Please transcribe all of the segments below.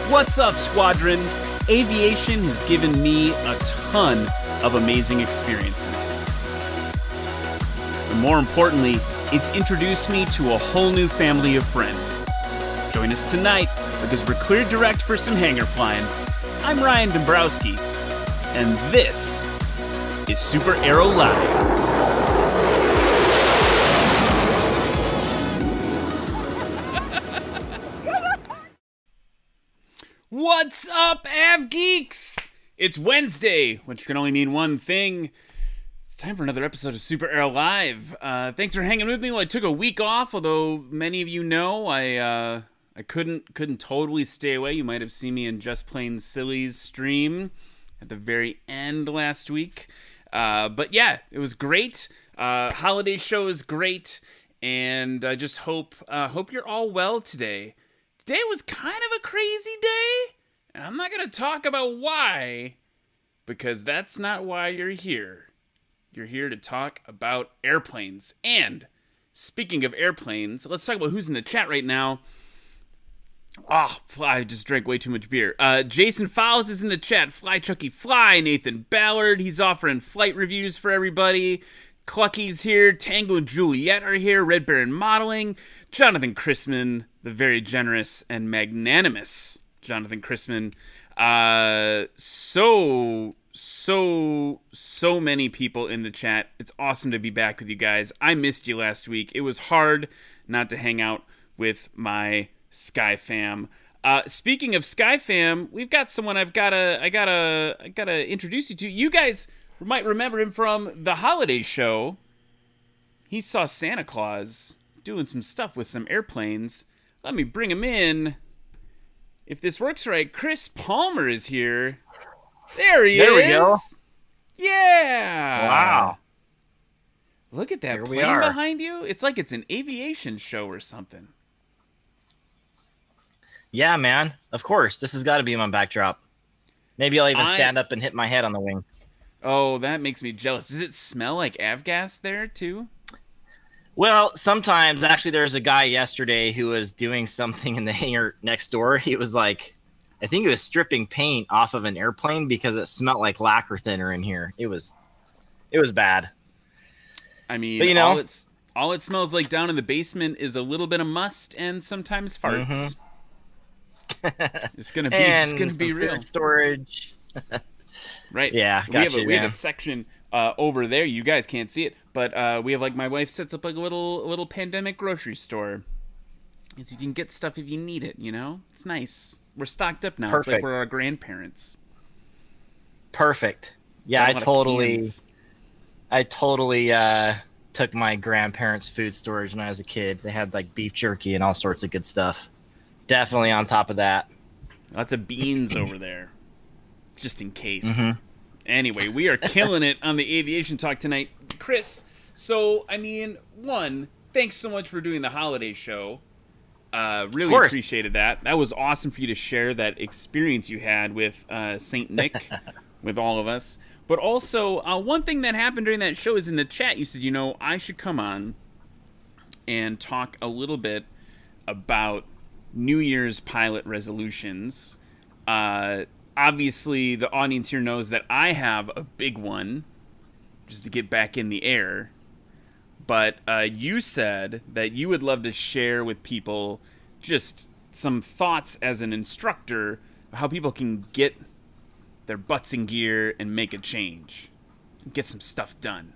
What's up, Squadron? Aviation has given me a ton of amazing experiences. And more importantly, it's introduced me to a whole new family of friends. Join us tonight because we're cleared direct for some hangar flying. I'm Bryon Dembroski, and this is SuperAero Live. What's up, Av Geeks? It's Wednesday, which can only mean one thing. It's time for another episode of SuperAero Live. Thanks for hanging with me while I took a week off, although many of you know I couldn't totally stay away. You might have seen me in Just Plain Silly's stream at the very end last week. But yeah, it was great. Holiday show is great, and I just hope you're all well today. Today was kind of a crazy day, and I'm not going to talk about why, because that's not why you're here. You're here to talk about airplanes. And speaking of airplanes, let's talk about who's in the chat right now. Oh, I just drank way too much beer. Jason Follas is in the chat. Fly Chucky Fly. Nathan Ballard, he's offering flight reviews for everybody. Clucky's here. Tango and Juliet are here. Red Baron Modeling. Jonathan Christman, the very generous and magnanimous Jonathan Christman. So many people in the chat. It's awesome to be back with you guys. I missed you last week. It was hard not to hang out with my Sky Fam. Speaking of Sky Fam, we've got someone I gotta introduce you to. You guys might remember him from the holiday show. He saw Santa Claus doing some stuff with some airplanes. Let me bring him in. If this works right, Chris Palmer is here. There he is. There we go. Yeah. Wow. Look at that plane behind you. It's like it's an aviation show or something. Yeah, man. Of course. This has got to be my backdrop. Maybe I'll even stand up and hit my head on the wing. Oh, that makes me jealous. Does it smell like avgas there, too? Well, sometimes. Actually, there's a guy yesterday who was doing something in the hangar next door. He was like, I think he was stripping paint off of an airplane because it smelled like lacquer thinner in here. It was bad. I mean, but, you know, all it smells like down in the basement is a little bit of must and sometimes farts. Mm-hmm. It's gonna be real storage. Right. Yeah. We have a section over there. You guys can't see it, but we have, like, my wife sets up like a little pandemic grocery store. So you can get stuff if you need it. You know, it's nice. We're stocked up now. Perfect. It's like we're our grandparents. Perfect. Yeah, I totally took my grandparents' food storage when I was a kid. They had like beef jerky and all sorts of good stuff. Definitely on top of that. Lots of beans over there, just in case. Mm-hmm. Anyway, we are killing it on the aviation talk tonight. Chris, so, I mean, thanks so much for doing the holiday show. Really appreciated that. That was awesome for you to share that experience you had with St. Nick with all of us. But also, one thing that happened during that show is in the chat, you said, I should come on and talk a little bit about New Year's pilot resolutions. Obviously, the audience here knows that I have a big one, just to get back in the air. But you said that you would love to share with people just some thoughts as an instructor, how people can get their butts in gear and make a change, get some stuff done.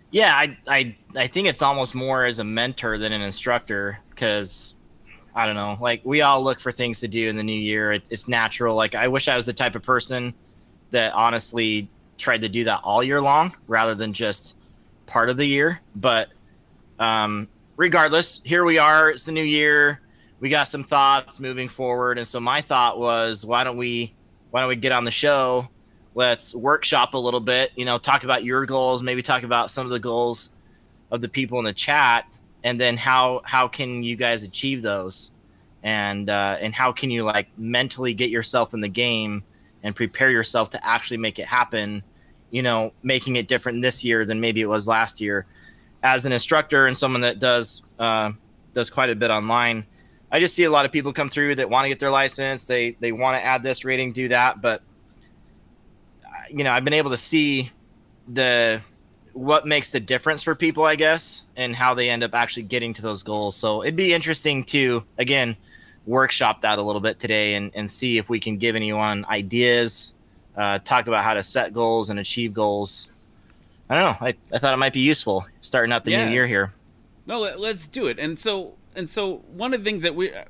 Yeah, I think it's almost more as a mentor than an instructor, because I don't know, like, we all look for things to do in the new year. It's natural. Like, I wish I was the type of person that honestly tried to do that all year long rather than just part of the year. But regardless, here we are. It's the new year. We got some thoughts moving forward. And so my thought was, why don't we get on the show? Let's workshop a little bit, talk about your goals, maybe talk about some of the goals of the people in the chat. And then how can you guys achieve those, and how can you, like, mentally get yourself in the game and prepare yourself to actually make it happen, making it different this year than maybe it was last year. As an instructor and someone that does quite a bit online, I just see a lot of people come through that want to get their license. They want to add this rating, do that. But, I've been able to see what makes the difference for people, I guess, and how they end up actually getting to those goals. So it'd be interesting to, again, workshop that a little bit today and see if we can give anyone ideas, talk about how to set goals and achieve goals. I don't know. I thought it might be useful starting out the new year here. No, let's do it. And so one of the things that we're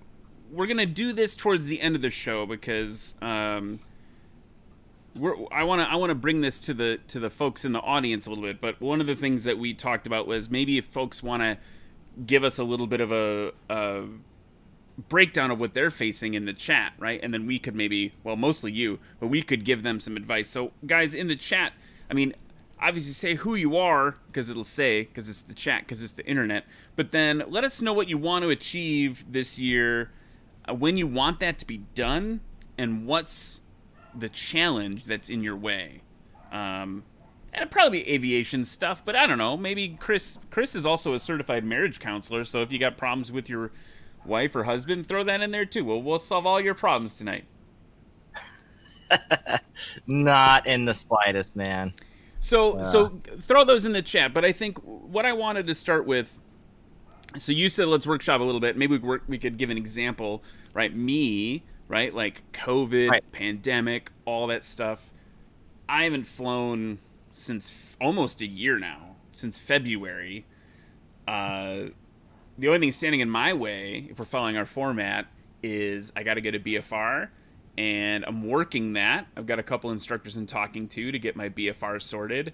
going to do this towards the end of the show because I want to bring this to the folks in the audience a little bit. But one of the things that we talked about was maybe if folks want to give us a little bit of a breakdown of what they're facing in the chat, right? And then we could maybe, well, mostly you, but we could give them some advice. So guys in the chat, I mean, obviously say who you are because it's the chat, because it's the internet. But then let us know what you want to achieve this year, when you want that to be done, and what's the challenge that's in your way. And it'd probably be aviation stuff, but I don't know. Maybe Chris is also a certified marriage counselor, so if you got problems with your wife or husband, throw that in there too. We'll solve all your problems tonight. Not in the slightest, man. So throw those in the chat. But I think what I wanted to start with, so you said let's workshop a little bit. Maybe we could give an example, right? Me, right? Like COVID, right, pandemic, all that stuff. I haven't flown since almost a year now, since February. The only thing standing in my way, if we're following our format, is I got to get a BFR, and I'm working that. I've got a couple instructors I'm talking to get my BFR sorted,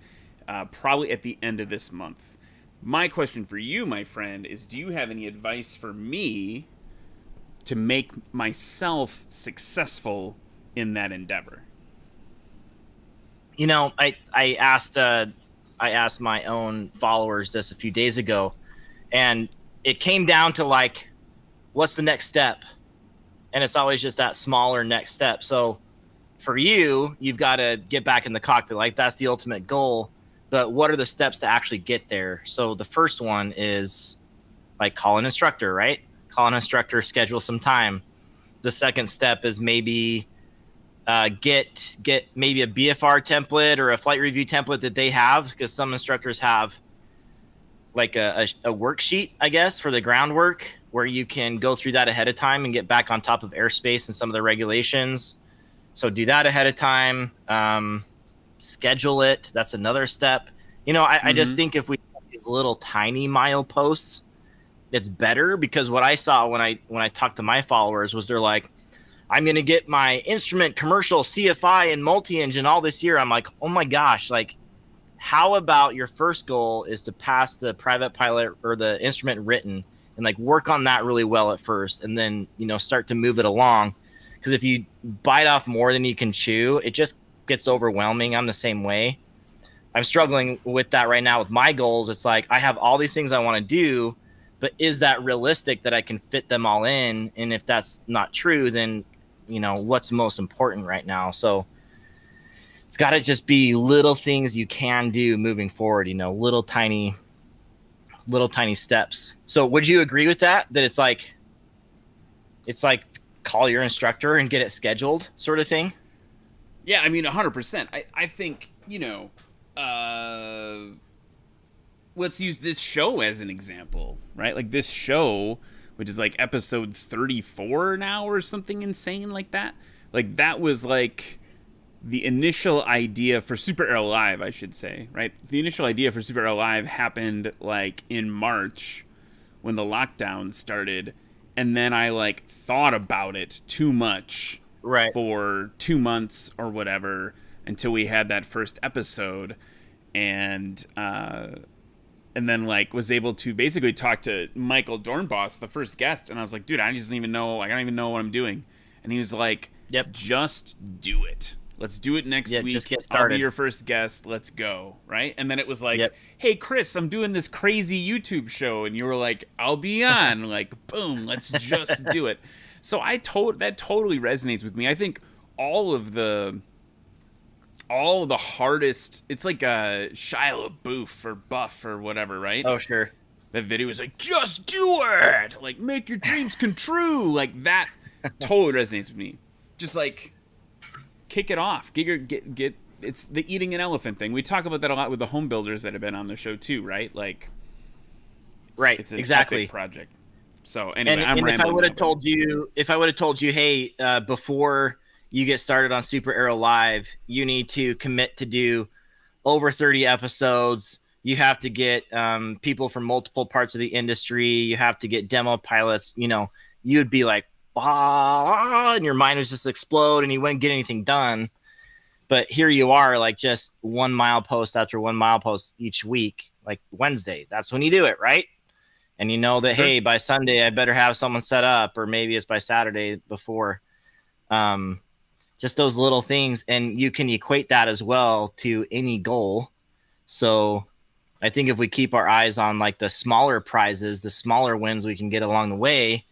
probably at the end of this month. My question for you, my friend, is do you have any advice for me to make myself successful in that endeavor? I asked my own followers this a few days ago, and it came down to like, what's the next step? And it's always just that smaller next step. So for you've got to get back in the cockpit. Like that's the ultimate goal. But what are the steps to actually get there? So the first one is like call an instructor, right? Call an instructor, schedule some time. The second step is maybe get maybe a BFR template or a flight review template that they have, because some instructors have like a worksheet, I guess, for the groundwork where you can go through that ahead of time and get back on top of airspace and some of the regulations. So do that ahead of time. Schedule it. That's another step. I just think if we have these little tiny mileposts, it's better, because what I saw when I talked to my followers was they're like, I'm going to get my instrument commercial CFI and multi-engine all this year. I'm like, oh my gosh, like, how about your first goal is to pass the private pilot or the instrument written and like work on that really well at first, and then, start to move it along. Because if you bite off more than you can chew, it just gets overwhelming. I'm the same way. I'm struggling with that right now with my goals. It's like, I have all these things I want to do, but is that realistic that I can fit them all in? And if that's not true, then, what's most important right now? So it's got to just be little things you can do moving forward, little tiny steps. So would you agree with that? That it's like call your instructor and get it scheduled sort of thing? Yeah, I mean, 100%. I think, let's use this show as an example, right? Like this show, which is like episode 34 now or something insane like that. Like that was like the initial idea for SuperAero Live, I should say, right? The initial idea for SuperAero Live happened like in March when the lockdown started. And then I like thought about it too much, right, for 2 months or whatever until we had that first episode. And then like was able to basically talk to Michael Dornbos, the first guest. And I was like, dude, I don't even know what I'm doing. And he was like, yep, just do it. Let's do it next week. Just get started. I'll be your first guest. Let's go. Right. And then it was like, hey, Chris, I'm doing this crazy YouTube show. And you were like, I'll be on. Like, boom, let's just do it. So that totally resonates with me. I think all of the hardest, it's like a Shia LaBeouf or Buff or whatever, right? Oh, sure. That video was like, just do it! Like, make your dreams come true! Like, that totally resonates with me. Just like, kick it off. Get it's the eating an elephant thing. We talk about that a lot with the home builders that have been on the show too, right? Like, right, it's an exactly epic project. So anyway, and if I would have told you, hey, before you get started on SuperAero Live, you need to commit to do over 30 episodes. You have to get people from multiple parts of the industry. You have to get demo pilots. You know, you'd be like, ah, and your mind would just explode, and you wouldn't get anything done. But here you are, like just 1 mile post after 1 mile post each week, like Wednesday. That's when you do it, right? And you know that, sure, hey, by Sunday, I better have someone set up, or maybe it's by Saturday before. Just those little things. And you can equate that as well to any goal. So I think if we keep our eyes on like the smaller prizes, the smaller wins we can get along the way,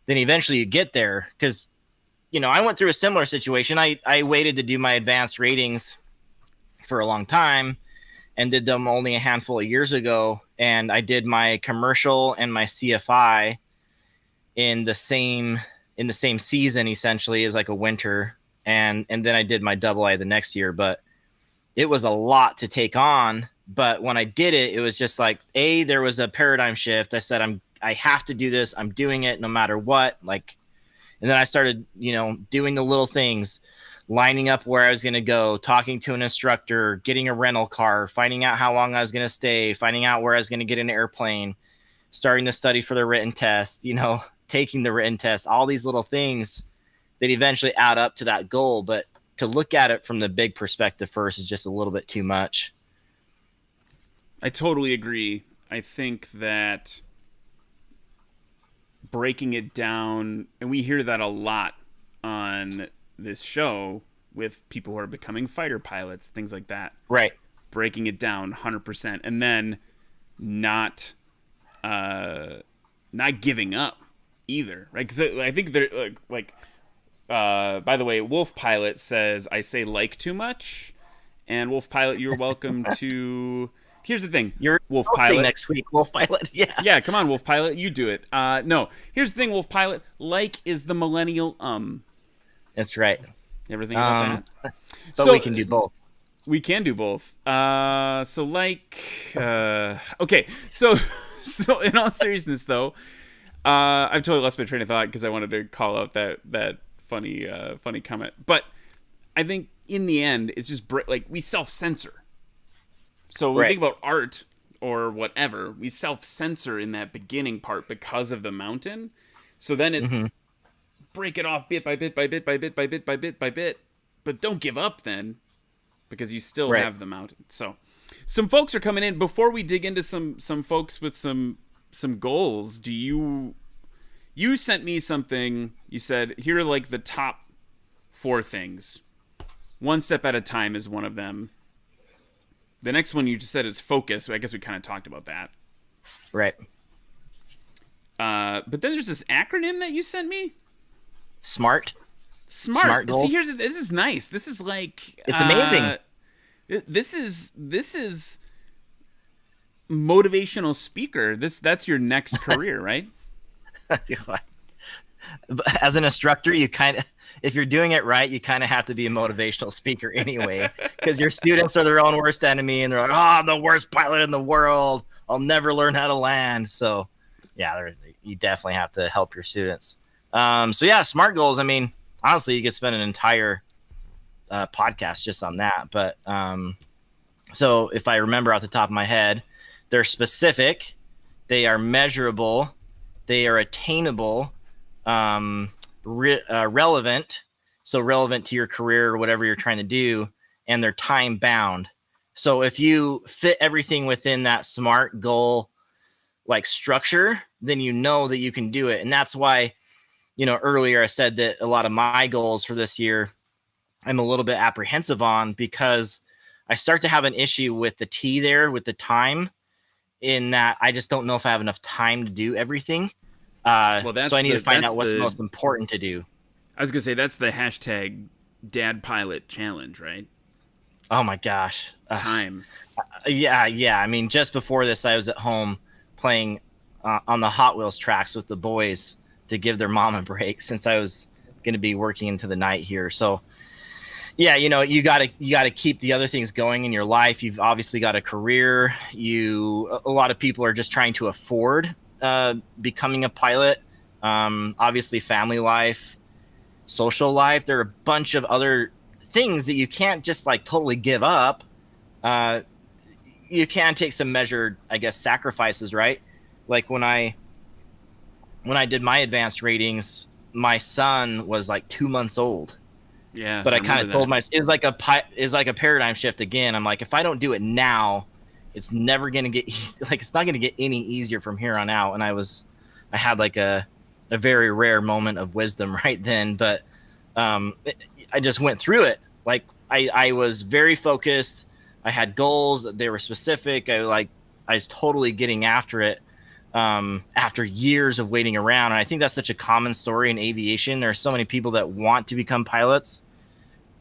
then eventually you get there. Because, you know, I went through a similar situation. I waited to do my advanced ratings for a long time and did them only a handful of years ago. And I did my commercial and my CFI in the same season, essentially, as like a winter. And then I did my double I the next year. But it was a lot to take on. But when I did it, it was just like, there was a paradigm shift. I said, I have to do this. I'm doing it no matter what. Like, and then I started, you know, doing the little things, lining up where I was going to go, talking to an instructor, getting a rental car, finding out how long I was going to stay, finding out where I was going to get an airplane, starting to study for the written test, you know, taking the written test, all these little things that eventually add up to that goal. But to look at it from the big perspective first is just a little bit too much. I totally agree. I think that breaking it down, and we hear that a lot on this show with people who are becoming fighter pilots, things like that. Right. Breaking it down 100%, and then not giving up either, right? Because I think they're like by the way, Wolf Pilot says I say like too much, and Wolf Pilot, you're welcome to. Here's the thing, you're Wolf Pilot next week, Wolf Pilot. Yeah, come on, Wolf Pilot, you do it. No, here's the thing, Wolf Pilot. Like is the millennial That's right. You ever think about that? But so, we can do both. We can do both. So like, okay. So in all seriousness, though, I've totally lost my train of thought because I wanted to call out that funny comment. But I think in the end, it's just like we self-censor. So when we think about art or whatever, we self-censor in that beginning part because of the mountain. So then it's break it off bit by bit by bit by bit by bit by bit by bit. But don't give up then, because you still have the mountain. So some folks are coming in. Before we dig into some folks with some goals, you sent me something. You said, here are like the top 4 things. One step at a time is one of them. The next one you just said is focus. I guess we kind of talked about that. Right. But then there's this acronym that you sent me. SMART. Smart goals. See, this is nice. This is like it's amazing. This is motivational speaker. That's your next career, right? As an instructor, you kind of, if you're doing it right, you kind of have to be a motivational speaker anyway, because your students are their own worst enemy, and they're like, "Oh, I'm the worst pilot in the world. I'll never learn how to land." So, yeah, you definitely have to help your students. So yeah, SMART goals. I mean, honestly, you could spend an entire podcast just on that. But so if I remember off the top of my head, they're specific, they are measurable, they are attainable, relevant, so relevant to your career or whatever you're trying to do, and they're time bound. So if you fit everything within that SMART goal like structure, then you know that you can do it. And that's why, earlier I said that a lot of my goals for this year I'm a little bit apprehensive on, because I start to have an issue with the T there, with the time, in that I just don't know if I have enough time to do everything. So I need to find out what's most important to do. I was going to say, that's the hashtag Dad Pilot Challenge, right? Oh my gosh. Time. Yeah. I mean, just before this, I was at home playing on the Hot Wheels tracks with the boys to give their mom a break, since I was going to be working into the night here. So yeah, you gotta keep the other things going in your life. You've obviously got a career. A lot of people are just trying to afford becoming a pilot. Obviously family life, social life. There are a bunch of other things that you can't just like totally give up. You can take some measured, I guess, sacrifices, right? Like when I did my advanced ratings, my son was like 2 months old. Yeah. But I kind of told myself, it's like a paradigm shift again. I'm like, if I don't do it now, it's never going to get easy. Like, it's not going to get any easier from here on out. And I had like a very rare moment of wisdom right then, but I just went through it. Like I was very focused. I had goals. They were specific. I was totally getting after it. After years of waiting around. And I think that's such a common story in aviation. There are so many people that want to become pilots,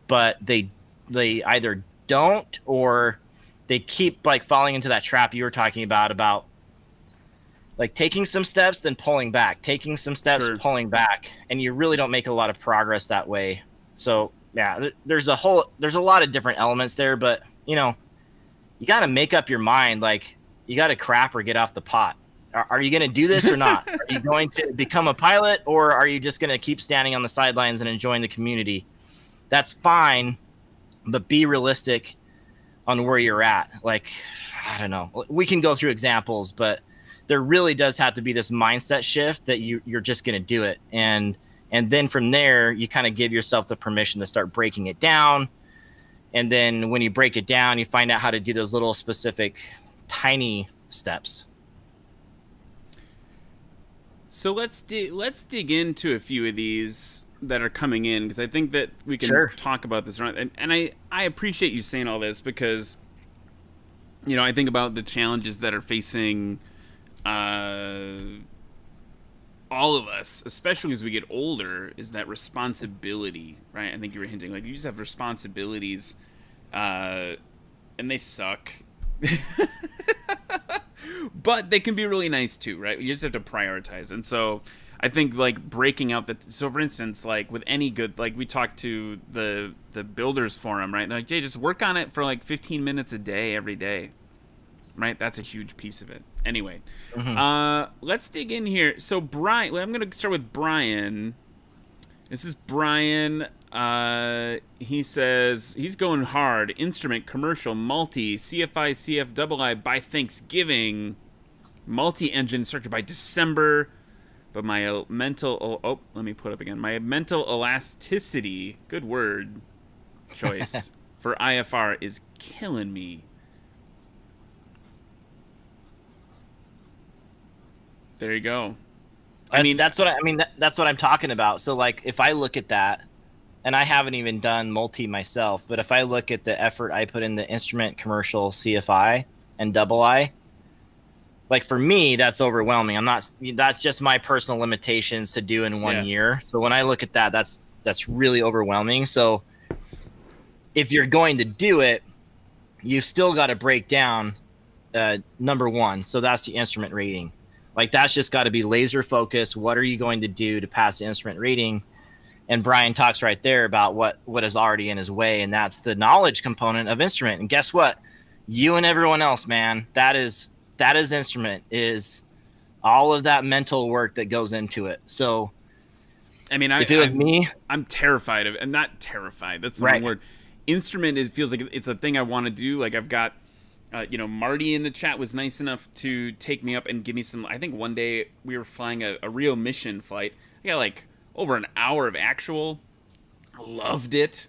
but they either don't, or they keep like falling into that trap you were talking about like taking some steps, then pulling back, taking some steps, Sure. pulling back. And you really don't make a lot of progress that way. So yeah, there's a lot of different elements there, but you got to make up your mind. Like, you got to crap or get off the pot. Are you going to do this or not? Are you going to become a pilot, or are you just going to keep standing on the sidelines and enjoying the community? That's fine, but be realistic on where you're at. Like, I don't know. We can go through examples, but there really does have to be this mindset shift that you're just going to do it. And then from there, you kind of give yourself the permission to start breaking it down. And then when you break it down, you find out how to do those little specific tiny steps. So let's dig into a few of these that are coming in, because I think that we can talk about this. And I appreciate you saying all this, because I think about the challenges that are facing all of us, especially as we get older, is that responsibility, right? I think you were hinting, like, you just have responsibilities, and they suck. But they can be really nice too, right? You just have to prioritize. And so I think like breaking out so for instance, like with any good, like we talked to the builders forum, right? They're like, hey, just work on it for like 15 minutes a day, every day, right? That's a huge piece of it. Anyway, let's dig in here. So Bryon, I'm going to start with Bryon. This is Bryon. He says he's going hard. Instrument, commercial, multi, CFI, CFII by Thanksgiving. Multi-engine instructor by December. But my mental... let me put up again. My mental elasticity, good word choice, for IFR is killing me. There you go. That's what I'm talking about. So like, if I look at that, and I haven't even done multi myself, but if I look at the effort I put in the instrument, commercial, CFI, and II, like for me, that's overwhelming. That's just my personal limitations to do in 1 year. So when I look at that, that's really overwhelming. So if you're going to do it, you've still got to break down number one. So that's the instrument rating. Like, that's just got to be laser focused. What are you going to do to pass the instrument rating? And Bryon talks right there about what is already in his way, and that's the knowledge component of instrument. And guess what? You and everyone else, man, that is instrument, is all of that mental work that goes into it. So, I mean, I'm terrified of, I'm not terrified. That's the wrong word. Instrument, it feels like it's a thing I want to do. Like, I've got, Marty in the chat was nice enough to take me up and give me some. I think one day we were flying a real mission flight. I got like over an hour of actual. I loved it.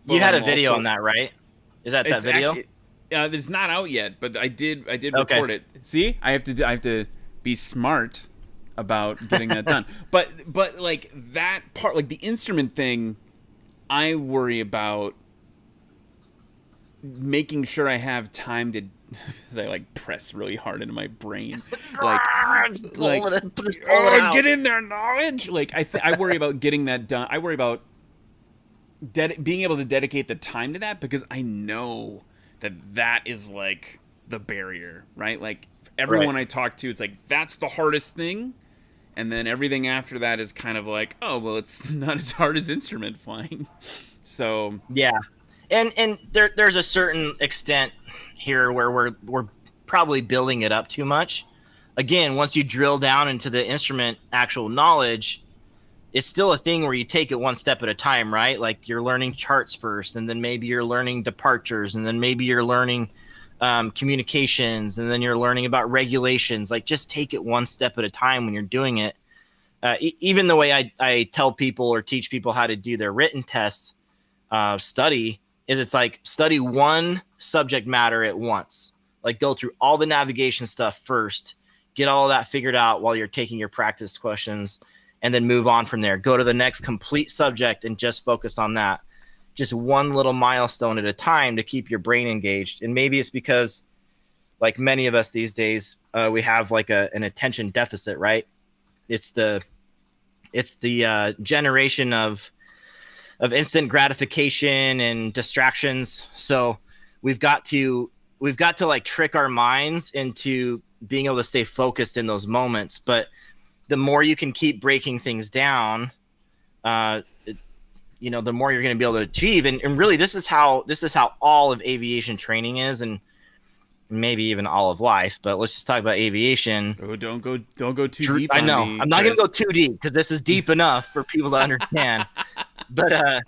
But you had a video on that, right? Is that video? Actually, it's not out yet, but I did record it. See, I have to be smart about getting that done. But like that part, like the instrument thing, I worry about making sure I have time to. I like press really hard into my brain, get in there, knowledge. Like I worry about getting that done. I worry about being able to dedicate the time to that, because I know that is like the barrier, right? Like everyone Right. I talk to, it's like that's the hardest thing, and then everything after that is kind of like, oh well, it's not as hard as instrument flying. So Yeah. And there's a certain extent here where we're probably building it up too much. Again, once you drill down into the instrument actual knowledge, it's still a thing where you take it one step at a time, right? Like you're learning charts first, and then maybe you're learning departures, and then maybe you're learning communications, and then you're learning about regulations. Like just take it one step at a time when you're doing it. Even the way I tell people or teach people how to do their written tests, study is it's like study one subject matter at once. Like go through all the navigation stuff first, get all of that figured out while you're taking your practice questions, and then move on from there. Go to the next complete subject and just focus on that. Just one little milestone at a time to keep your brain engaged. And maybe it's because, like many of us these days, we have like an attention deficit, right? It's the generation of instant gratification and distractions. So we've got to like trick our minds into being able to stay focused in those moments. But the more you can keep breaking things down, the more you're going to be able to achieve. And really, this is how all of aviation training is, and maybe even all of life. But let's just talk about aviation. oh, don't go too deep. I know. On me, I'm not going to Chris. go too deep because this is deep enough for people to understand. But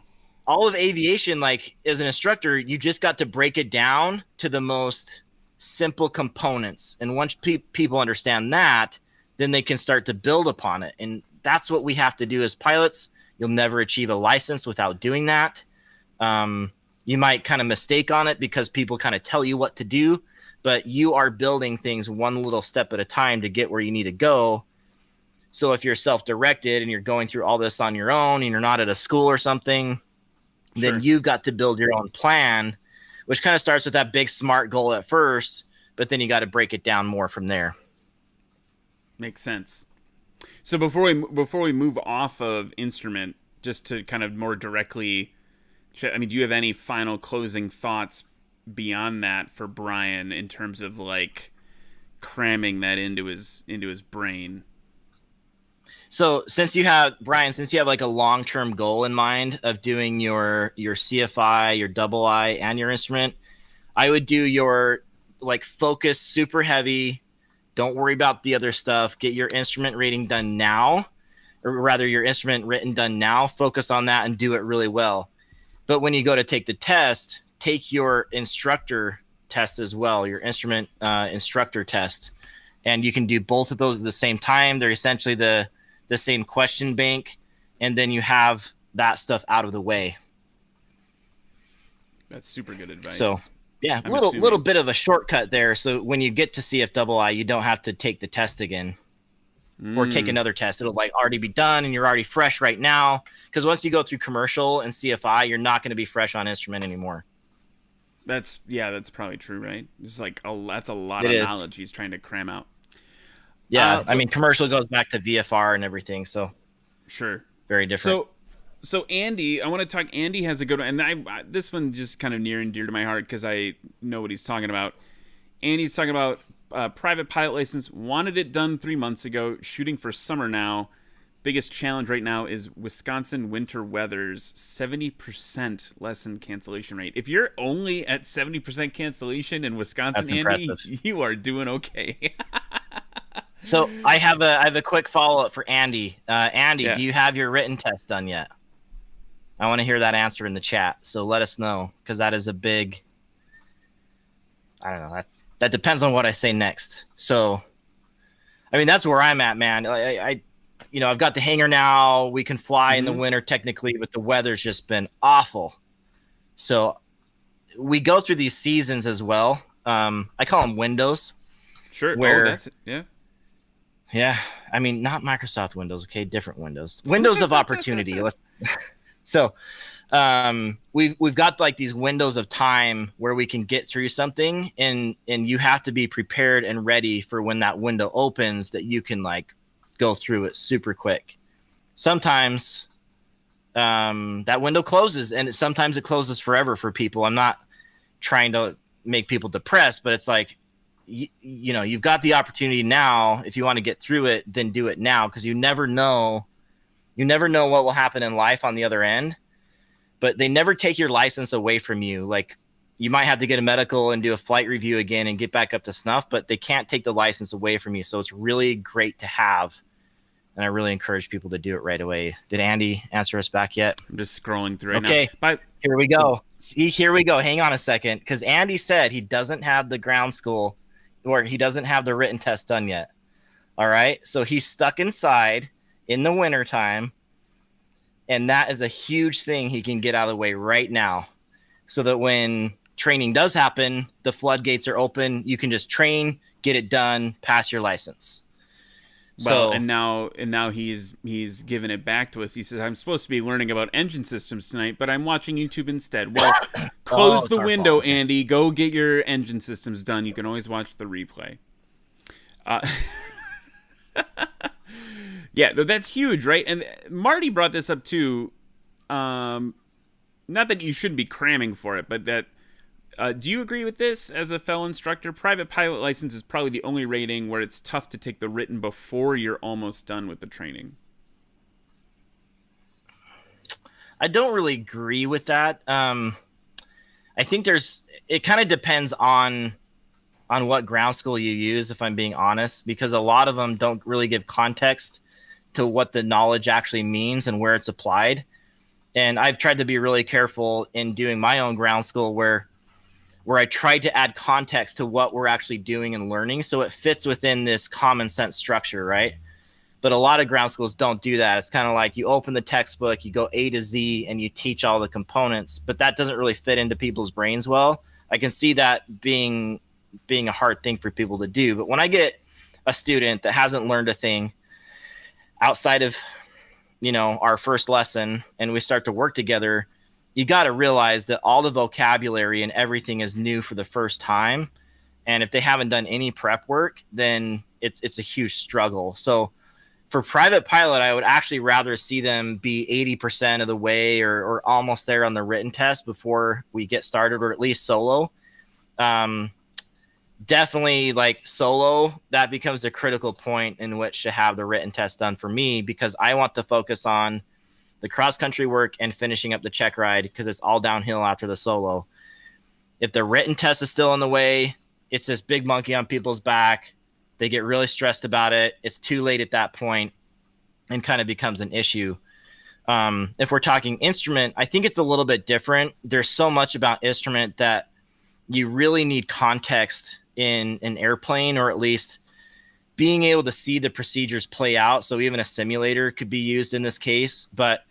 all of aviation, like as an instructor, you just got to break it down to the most simple components. And once people understand that, then they can start to build upon it. And that's what we have to do as pilots. You'll never achieve a license without doing that. You might kind of mistake on it because people kind of tell you what to do, but you are building things one little step at a time to get where you need to go. So if you're self-directed and you're going through all this on your own and you're not at a school or something, then you've got to build your own plan, which kind of starts with that big SMART goal at first, but then you got to break it down more from there. Makes sense. So before we move off of instrument, just to kind of more directly, I mean, do you have any final closing thoughts beyond that for Bryon in terms of like cramming that into his brain? So since you have like a long-term goal in mind of doing your CFI, your double I, and your instrument, I would do your like focus super heavy. Don't worry about the other stuff. Get your instrument rating done now, or rather your instrument written done now. Focus on that and do it really well. But when you go to take the test, take your instructor test as well, your instrument instructor test. And you can do both of those at the same time. They're essentially the same question bank, and then you have that stuff out of the way. That's super good advice. So yeah, little bit of a shortcut there. So when you get to CFII, you don't have to take the test again or take another test. It'll like already be done and you're already fresh right now. Because once you go through commercial and CFI, you're not going to be fresh on instrument anymore. That's probably true, right? It's like that's a lot of knowledge he's trying to cram out. Yeah, I mean, commercial goes back to VFR and everything, so sure, very different. So Andy, I want to talk. Andy has a good one, and this one just kind of near and dear to my heart because I know what he's talking about. Andy's talking about private pilot license. Wanted it done 3 months ago. Shooting for summer now. Biggest challenge right now is Wisconsin winter weather's 70% lesson cancellation rate. If you're only at 70% cancellation in Wisconsin, That's Andy, impressive. you are doing okay. So I have a quick follow up for Andy. Andy, Do you have your written test done yet? I want to hear that answer in the chat. So let us know, because that is a big. I don't know. That depends on what I say next. So, I mean, that's where I'm at, man. I've got the hangar now. We can fly in the winter technically, but the weather's just been awful. So we go through these seasons as well. I call them windows. Sure. Where, yeah. Yeah. I mean, not Microsoft Windows. Okay. Different windows. Windows of opportunity. So we've got like these windows of time where we can get through something, and you have to be prepared and ready for when that window opens that you can like go through it super quick. Sometimes that window closes, and sometimes it closes forever for people. I'm not trying to make people depressed, but it's like you've got the opportunity now. If you want to get through it, then do it now, because you never know what will happen in life on the other end. But they never take your license away from you. Like, you might have to get a medical and do a flight review again and get back up to snuff, but they can't take the license away from you. So it's really great to have. And I really encourage people to do it right away. Did Andy answer us back yet? I'm just scrolling through right now. Okay, here we go. See, here we go. Hang on a second, because Andy said he doesn't have the ground school, or he doesn't have the written test done yet. All right, so he's stuck inside in the wintertime, and that is a huge thing he can get out of the way right now, so that when training does happen, the floodgates are open. You can just train, get it done, pass your license. Well, and now he's given it back to us. He says, I'm supposed to be learning about engine systems tonight, but I'm watching YouTube instead. Well, close the window, fault. Andy. Go get your engine systems done. You can always watch the replay. Yeah, that's huge, right? And Marty brought this up too. Not that you shouldn't be cramming for it, but that do you agree with this as a fellow instructor? Private pilot license is probably the only rating where it's tough to take the written before you're almost done with the training. I don't really agree with that. I think it kind of depends on what ground school you use, if I'm being honest, because a lot of them don't really give context to what the knowledge actually means and where it's applied. And I've tried to be really careful in doing my own ground school where I tried to add context to what we're actually doing and learning, so it fits within this common sense structure, right? But a lot of ground schools don't do that. It's kind of like you open the textbook, you go A to Z, and you teach all the components, but that doesn't really fit into people's brains well. I can see that being a hard thing for people to do. But when I get a student that hasn't learned a thing outside of, our first lesson, and we start to work together, you got to realize that all the vocabulary and everything is new for the first time. And if they haven't done any prep work, then it's a huge struggle. So for private pilot, I would actually rather see them be 80% of the way or almost there on the written test before we get started, or at least solo. Definitely like solo, that becomes the critical point in which to have the written test done for me, because I want to focus on the cross-country work and finishing up the check ride, because it's all downhill after the solo. If the written test is still in the way, it's this big monkey on people's back. They get really stressed about it. It's too late at that point and kind of becomes an issue. If we're talking instrument, I think it's a little bit different. There's so much about instrument that you really need context in an airplane, or at least being able to see the procedures play out. So even a simulator could be used in this case, but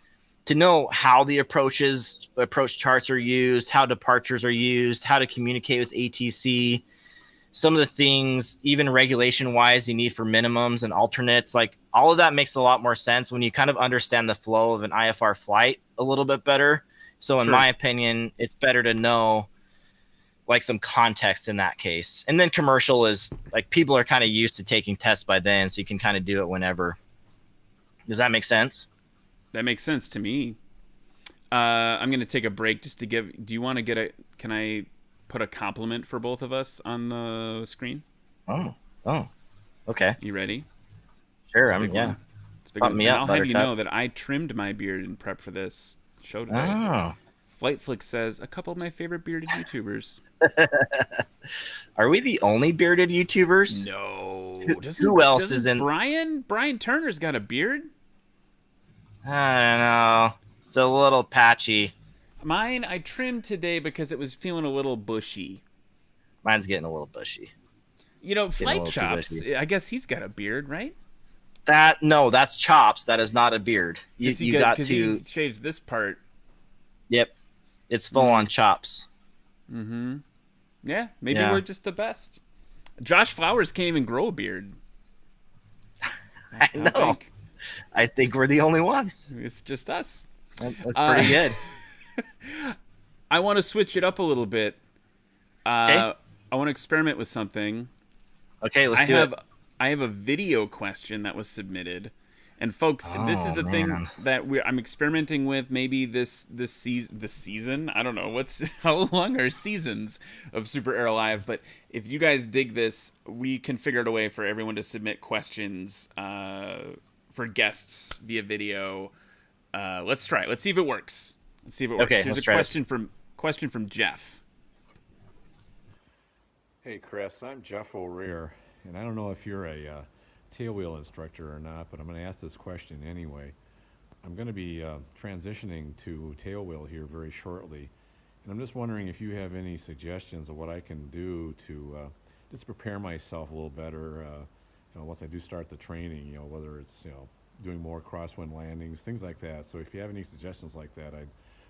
to know how the approach charts are used, how departures are used, how to communicate with ATC, some of the things, even regulation wise, you need for minimums and alternates, like all of that makes a lot more sense when you kind of understand the flow of an IFR flight a little bit better. So in my opinion, it's better to know like some context in that case. And then commercial is like, people are kind of used to taking tests by then, so you can kind of do it whenever. Does that make sense? That makes sense to me. I'm going to take a break just to do you want to can I put a compliment for both of us on the screen? Oh, okay. You ready? Sure. Yeah. Pump me up, I'll have you know that I trimmed my beard in prep for this show today. Oh. Flight Flick says, a couple of my favorite bearded YouTubers. Are we the only bearded YouTubers? No. Who else is in? Bryon Turner's got a beard? I don't know. It's a little patchy. Mine, I trimmed today because it was feeling a little bushy. Mine's getting a little bushy. Flight Chops, I guess he's got a beard, right? That's Chops. That is not a beard. You got to... He shaves this part. Yep. It's full on Chops. Mm-hmm. Yeah, maybe we're just the best. Josh Flowers can't even grow a beard. I know. I think we're the only ones. It's just us. That's pretty good. I want to switch it up a little bit. Okay. I want to experiment with something. Okay, let's do it. I have a video question that was submitted, And folks, this is a thing Man. that I'm experimenting with. Maybe this season. I don't know how long are seasons of Super Aero Live. But if you guys dig this, we can figure out a way for everyone to submit questions for guests via video. Let's try it. Let's see if it works. Okay, Here's let's a try question from Jeff. Hey Chris, I'm Jeff O'Rear, and I don't know if you're a tailwheel instructor or not, but I'm going to ask this question anyway. I'm going to be transitioning to tailwheel here very shortly, and I'm just wondering if you have any suggestions of what I can do to just prepare myself a little better, once I do start the training, whether it's, doing more crosswind landings, things like that. So if you have any suggestions like that,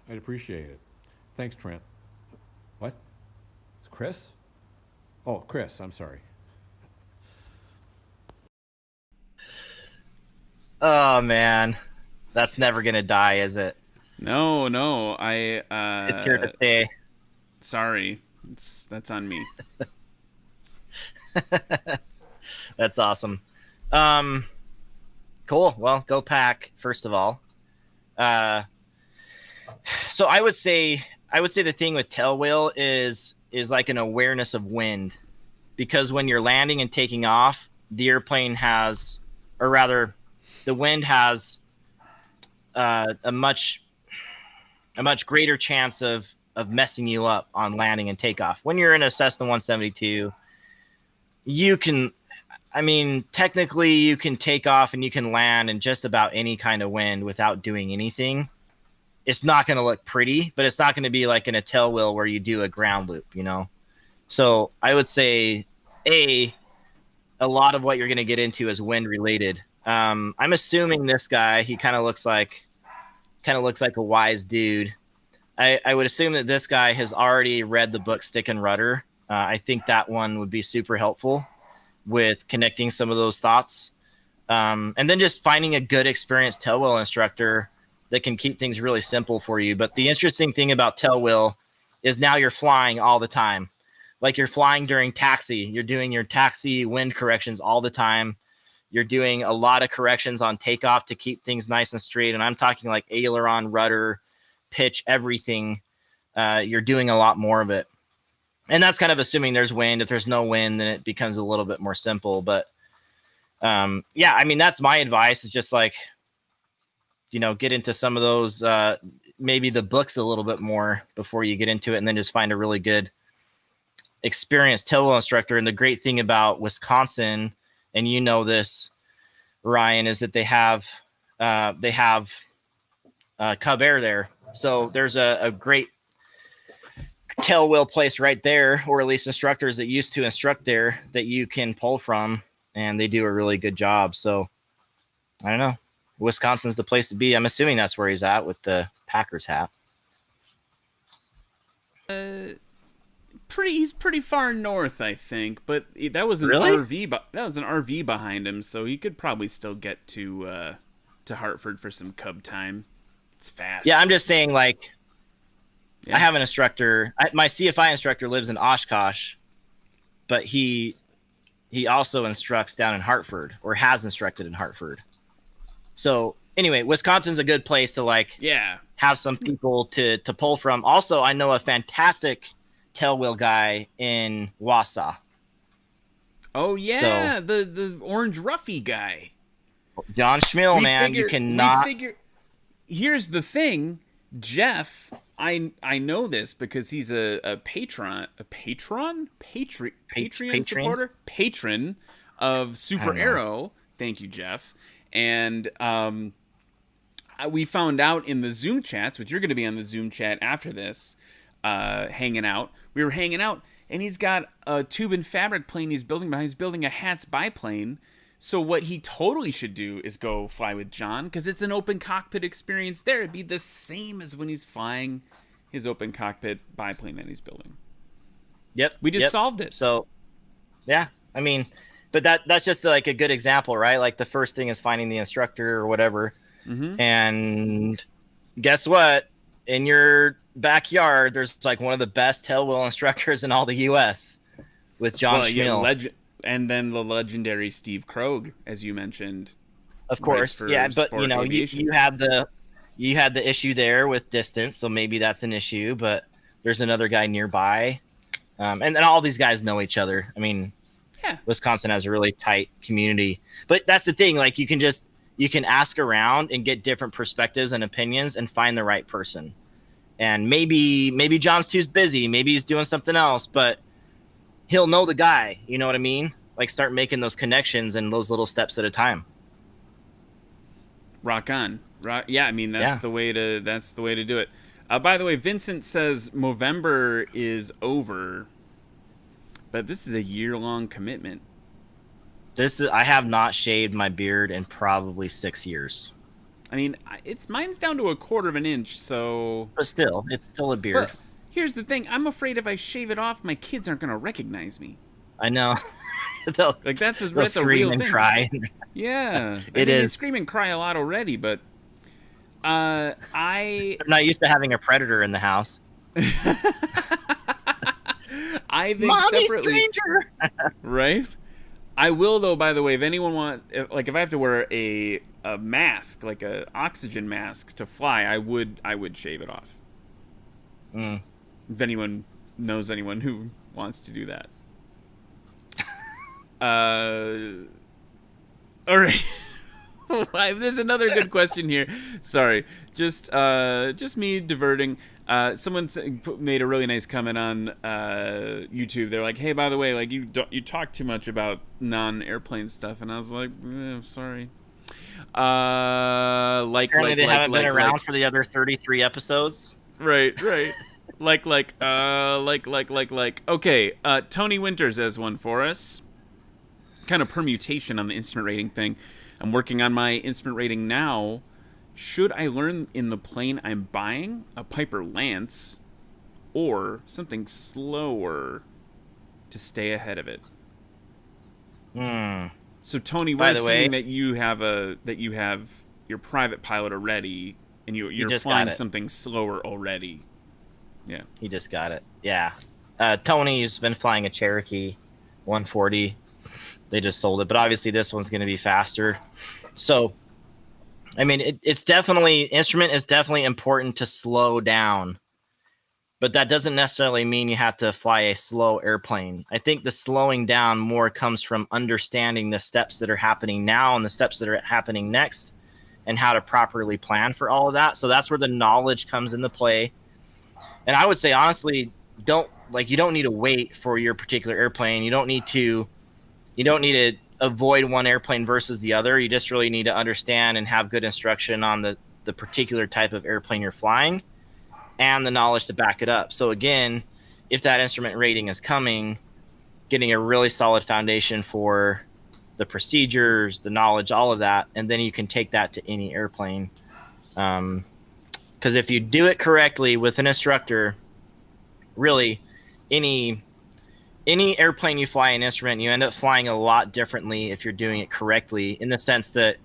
I'd appreciate it. Thanks, Trent. What? It's Chris? Oh, Chris, I'm sorry. Oh man, that's never gonna die, is it? No, It's here to stay. Sorry, that's on me. That's awesome. Cool. Well, go Pack. First of all, so I would say the thing with tailwheel is like an awareness of wind, because when you're landing and taking off, the airplane has, or rather, the wind has a much greater chance of messing you up on landing and takeoff. When you're in a Cessna 172, technically you can take off and you can land in just about any kind of wind without doing anything. It's not going to look pretty, but it's not going to be like in a tailwheel where you do a ground loop, So I would say, a lot of what you're going to get into is wind related. I'm assuming this guy, he kind of looks like a wise dude. I would assume that this guy has already read the book Stick and Rudder. I think that one would be super helpful with connecting some of those thoughts. And then just finding a good experienced tailwheel instructor that can keep things really simple for you. But the interesting thing about tailwheel is now you're flying all the time. Like you're flying during taxi. You're doing your taxi wind corrections all the time. You're doing a lot of corrections on takeoff to keep things nice and straight. And I'm talking like aileron, rudder, pitch, everything. You're doing a lot more of it. And that's kind of assuming there's wind. If there's no wind, then it becomes a little bit more simple. But that's my advice, is just like, get into some of those, maybe the books a little bit more before you get into it, and then just find a really good experienced tailwheel instructor. And the great thing about Wisconsin, and this, Ryan, is that they have Cub Air there. So there's a great tailwheel place right there, or at least instructors that used to instruct there that you can pull from, and they do a really good job. So I don't know. Wisconsin's the place to be. I'm assuming that's where he's at with the Packers hat. He's pretty far north, I think, but that was an Really? RV. That was an RV behind him, so he could probably still get to Hartford for some Cub time. It's fast. Yeah, I'm just saying, like, yeah. I have an instructor. My CFI instructor lives in Oshkosh, but he also instructs down in Hartford, or has instructed in Hartford. So anyway, Wisconsin's a good place to have some people to pull from. Also, I know a fantastic tailwheel guy in Wausau. Oh yeah, so, the orange ruffy guy, John Schmiel, man. You cannot. Here's the thing, Jeff. I know this because he's a patron supporter, patron of SuperAero. Thank you, Jeff. And we found out in the Zoom chats, which you're going to be on the Zoom chat after this, hanging out. We were hanging out, and he's got a tube and fabric plane he's building behind. He's building a HATS biplane. So what he totally should do is go fly with John, because it's an open cockpit experience there. It'd be the same as when he's flying his open cockpit biplane that he's building. Yep. We just solved it. So, yeah. I mean, but that's just like a good example, right? Like the first thing is finding the instructor or whatever. Mm-hmm. And guess what? In your backyard, there's like one of the best tailwheel instructors in all the U.S. with John Schmiel. And then the legendary Steve Krug, as you mentioned. Of course, for yeah, but sport aviation. you had the issue there with distance, so maybe that's an issue. But there's another guy nearby, and then all these guys know each other. I mean, Yeah. Wisconsin has a really tight community. But that's the thing; like you can ask around and get different perspectives and opinions and find the right person. And maybe John's too busy, maybe he's doing something else, but he'll know the guy. You know what I mean? Like start making those connections and those little steps at a time. Rock on. Yeah, I mean that's the way to do it. By the way, Vincent says Movember is over, but this is a year-long commitment. I have not shaved my beard in probably 6 years. I mean, mine's down to 1/4 of an inch, so. But still, it's still a beard. But here's the thing: I'm afraid if I shave it off, my kids aren't gonna recognize me. I know. They'll that's a real and thing. Cry. Yeah, It is. They scream and cry a lot already, but I'm not used to having a predator in the house. I think Mommy separately, stranger. Right? I will though. By the way, if anyone if I have to wear a mask, like a oxygen mask to fly, I would shave it off. If anyone knows anyone who wants to do that. All right. There's another good question here. Sorry, just me diverting. Someone made a really nice comment on YouTube. They're like, "Hey, by the way, like you talk too much about non-airplane stuff," and I was like, "Sorry." Apparently they haven't been around for the other 33 episodes. Right. Okay. Tony Winters has one for us. Kind of permutation on the instrument rating thing. I'm working on my instrument rating now. Should I learn in the plane I'm buying a Piper Lance or something slower to stay ahead of it? So Tony, we're assuming that you have your private pilot already, and you're flying something slower already. Yeah, he just got it. Yeah, Tony's been flying a Cherokee 140. They just sold it, but obviously this one's going to be faster. So, I mean, instrument is definitely important to slow down, but that doesn't necessarily mean you have to fly a slow airplane. I think the slowing down more comes from understanding the steps that are happening now and the steps that are happening next and how to properly plan for all of that. So that's where the knowledge comes into play. And I would say, honestly, you don't need to wait for your particular airplane. You don't need to avoid one airplane versus the other. You just really need to understand and have good instruction on the particular type of airplane you're flying and the knowledge to back it up. So again, if that instrument rating is coming, getting a really solid foundation for the procedures, the knowledge, all of that, and then you can take that to any airplane. Because if you do it correctly with an instructor, really any airplane you fly an instrument, you end up flying a lot differently if you're doing it correctly, in the sense that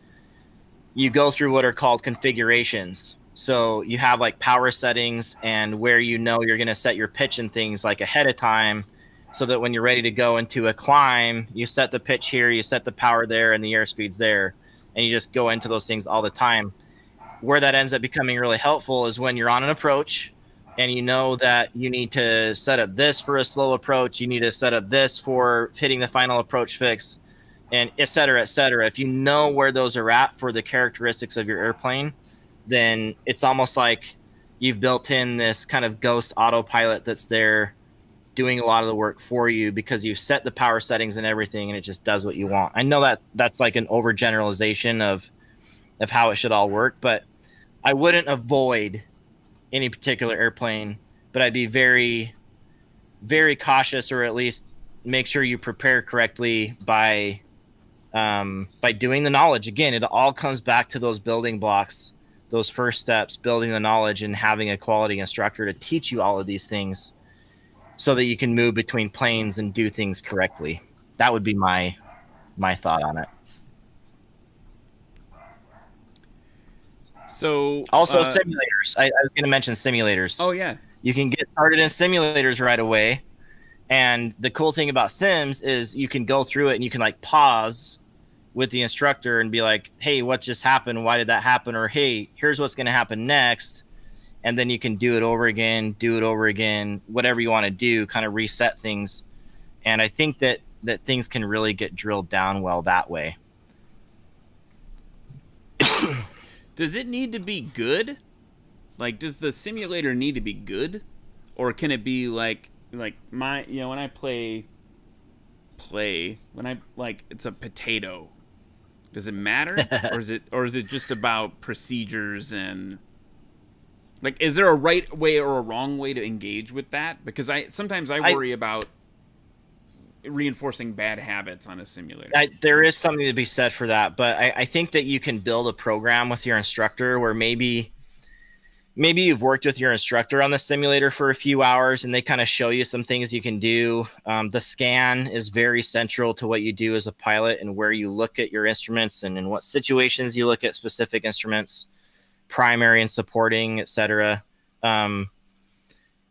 you go through what are called configurations. So you have like power settings and where you're going to set your pitch and things like ahead of time, so that when you're ready to go into a climb, you set the pitch here, you set the power there, and the airspeed's there, and you just go into those things all the time. Where that ends up becoming really helpful is when you're on an approach and you know that you need to set up this for a slow approach, you need to set up this for hitting the final approach fix, and et cetera, et cetera. If you know where those are at for the characteristics of your airplane, then it's almost like you've built in this kind of ghost autopilot that's there doing a lot of the work for you because you've set the power settings and everything, and it just does what you want. I know that that's like an overgeneralization of how it should all work, but I wouldn't avoid any particular airplane, but I'd be very, very cautious, or at least make sure you prepare correctly by doing the knowledge. Again, it all comes back to those building blocks, those first steps, building the knowledge and having a quality instructor to teach you all of these things so that you can move between planes and do things correctly. That would be my thought on it. So also simulators. I was going to mention simulators. Oh yeah. You can get started in simulators right away. And the cool thing about sims is you can go through it and you can like pause with the instructor and be like, hey, what just happened? Why did that happen? Or, hey, here's what's going to happen next. And then you can do it over again, whatever you want to do, kind of reset things. And I think that things can really get drilled down well that way. Does it need to be good? Like, does the simulator need to be good? Or can it be like my, when I play, when I, like, it's a potato. Does it matter? or is it just about procedures and, like, is there a right way or a wrong way to engage with that? Because sometimes I worry about reinforcing bad habits on a simulator. There is something to be said for that, but I think that you can build a program with your instructor where maybe you've worked with your instructor on the simulator for a few hours and they kind of show you some things you can do. The scan is very central to what you do as a pilot and where you look at your instruments and in what situations you look at specific instruments, primary and supporting, etc.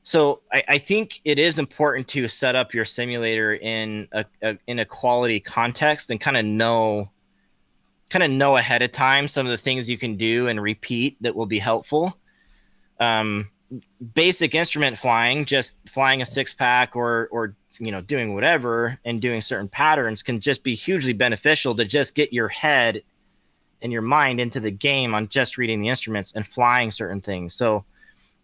So I think it is important to set up your simulator in a quality context and kind of know ahead of time some of the things you can do and repeat that will be helpful. Basic instrument flying, just flying a 6-pack or doing whatever and doing certain patterns can just be hugely beneficial to just get your head and your mind into the game on just reading the instruments and flying certain things. So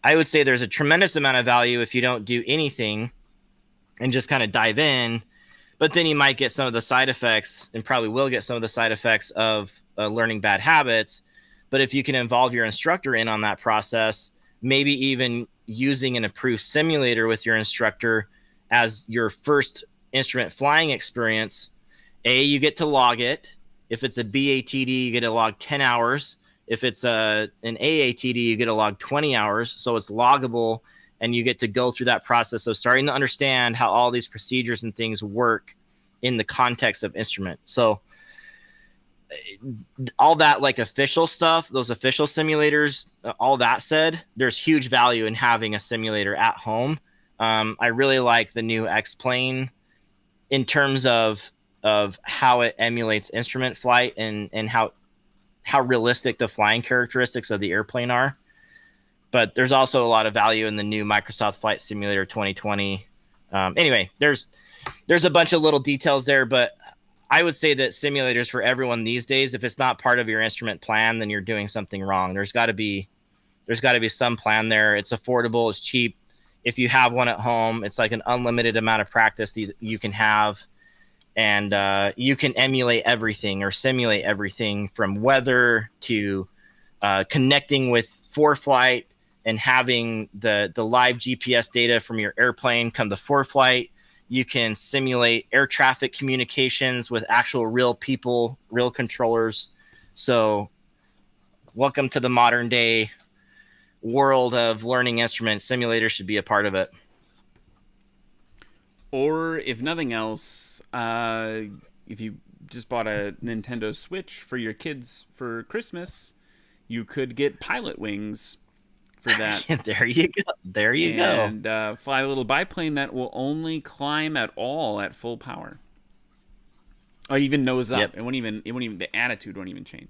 I would say there's a tremendous amount of value if you don't do anything and just kind of dive in, but then you might get some of the side effects and probably will get some of the side effects of learning bad habits. But if you can involve your instructor in on that process, maybe even using an approved simulator with your instructor as your first instrument flying experience, you get to log it. If it's a BATD, you get to log 10 hours. If it's an AATD, you get to log 20 hours. So it's loggable, and you get to go through that process of starting to understand how all these procedures and things work in the context of instrument. So all that, like, official stuff, those official simulators, all that said, there's huge value in having a simulator at home. I really like the new X-Plane in terms of how it emulates instrument flight and how realistic the flying characteristics of the airplane are. But there's also a lot of value in the new Microsoft Flight Simulator 2020. Anyway, there's a bunch of little details there, but I would say that simulators for everyone these days, if it's not part of your instrument plan, then you're doing something wrong. There's got to be some plan there. It's affordable, it's cheap. If you have one at home, it's like an unlimited amount of practice that you can have. And you can emulate everything or simulate everything from weather to connecting with ForeFlight and having the live GPS data from your airplane come to ForeFlight. You can simulate air traffic communications with actual real people, real controllers. So welcome to the modern day world of learning instruments. Simulators should be a part of it. Or, if nothing else, if you just bought a Nintendo Switch for your kids for Christmas, you could get pilot wings for that. There you go. And fly a little biplane that will only climb at all at full power. Or even nose up. Yep. It won't even. The attitude won't even change.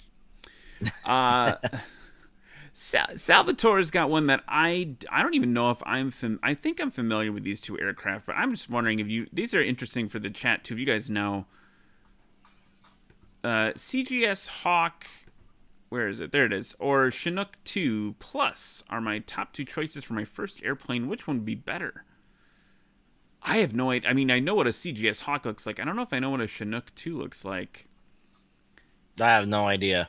Salvatore's got one that I don't even know if I think I'm familiar with these two aircraft, but I'm just wondering if these are interesting for the chat too. If you guys know, CGS Hawk, where is it? There it is. Or Chinook 2 Plus are my top two choices for my first airplane. Which one would be better? I have no idea. I mean, I know what a CGS Hawk looks like. I don't know if I know what a Chinook 2 looks like. I have no idea.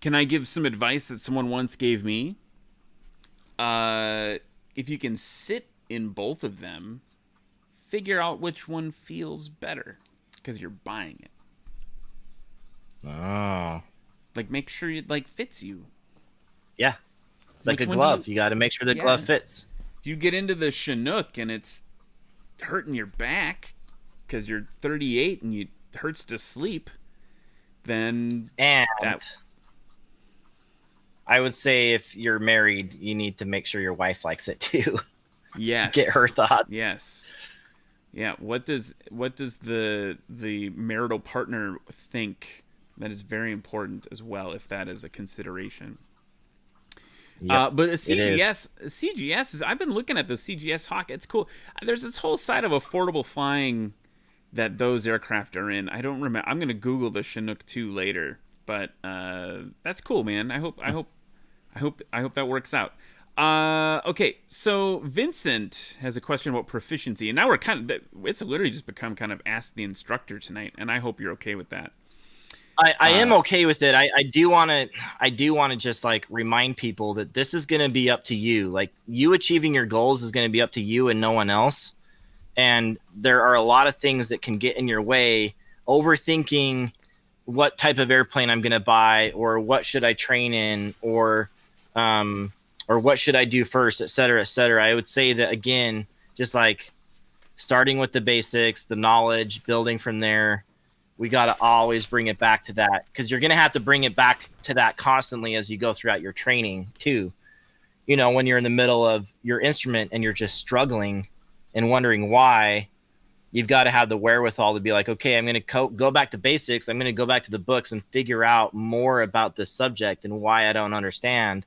Can I give some advice that someone once gave me? If you can sit in both of them, figure out which one feels better because you're buying it. Oh. Like, make sure it, like, fits you. Yeah. It's like a glove. You got to make sure the glove fits. If you get into the Chinook and it's hurting your back because you're 38 and it hurts to sleep, then I would say if you're married, you need to make sure your wife likes it too. Yes. Get her thoughts. Yes. Yeah. What does the marital partner think That is very important as well, if that is a consideration. Yep, But a CGS is. I've been looking at the CGS Hawk. It's cool. There's this whole side of affordable flying that those aircraft are in. I don't remember. I'm gonna Google the Chinook 2 later, but that's cool, man. I hope that works out. Okay, so Vincent has a question about proficiency, and now we're it's literally just become kind of Ask the Instructor tonight, and I hope you're okay with that. I am okay with it. I do want to just like remind people that this is going to be up to you. Like, you achieving your goals is going to be up to you and no one else. And there are a lot of things that can get in your way. Overthinking what type of airplane I'm going to buy, or what should I train in, or what should I do first, et cetera, et cetera. I would say that, again, just like starting with the basics, the knowledge, building from there. We got to always bring it back to that, because you're going to have to bring it back to that constantly as you go throughout your training too. You know, when you're in the middle of your instrument and you're just struggling and wondering why, you've got to have the wherewithal to be like, okay, I'm going to go back to basics. I'm going to go back to the books and figure out more about this subject and why I don't understand.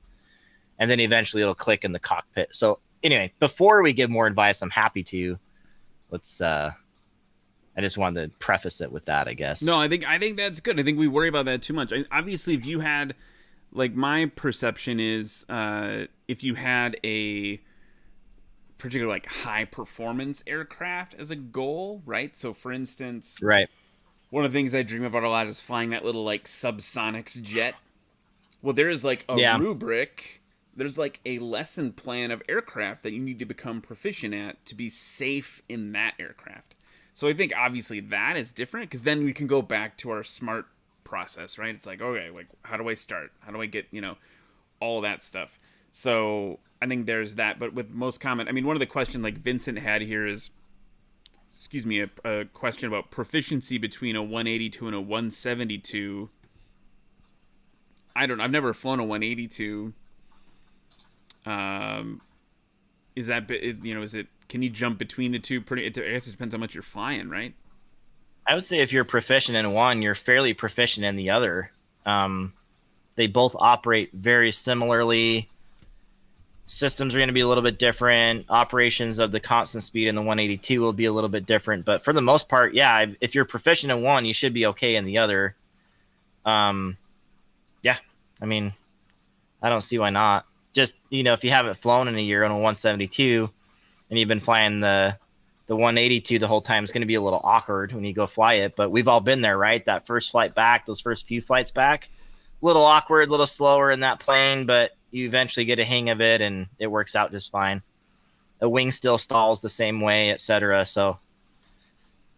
And then eventually it'll click in the cockpit. So anyway, before we give more advice, I'm happy to. I just wanted to preface it with that, I guess. No, I think that's good. I think we worry about that too much. Obviously, if you had, like, my perception is, if you had a particular, like, high performance aircraft as a goal, right? So, for instance, right, one of the things I dream about a lot is flying that little, like, subsonics jet. Well, there is, like, a rubric. There's, like, a lesson plan of aircraft that you need to become proficient at to be safe in that aircraft. So I think obviously that is different, because then we can go back to our SMART process, right? It's like, okay, like, how do I start? How do I get, all that stuff? So I think there's that. But with most common, I mean, one of the questions like Vincent had here is, a question about proficiency between a 182 and a 172. I've never flown a 182. Is that, is it, can you jump between the two? I guess it depends how much you're flying, right? I would say if you're proficient in one, you're fairly proficient in the other. They both operate very similarly. Systems are going to be a little bit different. Operations of the constant speed in the 182 will be a little bit different. But for the most part, yeah, if you're proficient in one, you should be okay in the other. Yeah, I mean, I don't see why not. Just, if you haven't flown in a year on a 172 and you've been flying the 182 the whole time, it's going to be a little awkward when you go fly it. But we've all been there, right? That first flight back, those first few flights back, a little awkward, a little slower in that plane, but you eventually get a hang of it and it works out just fine. The wing still stalls the same way, etc. So,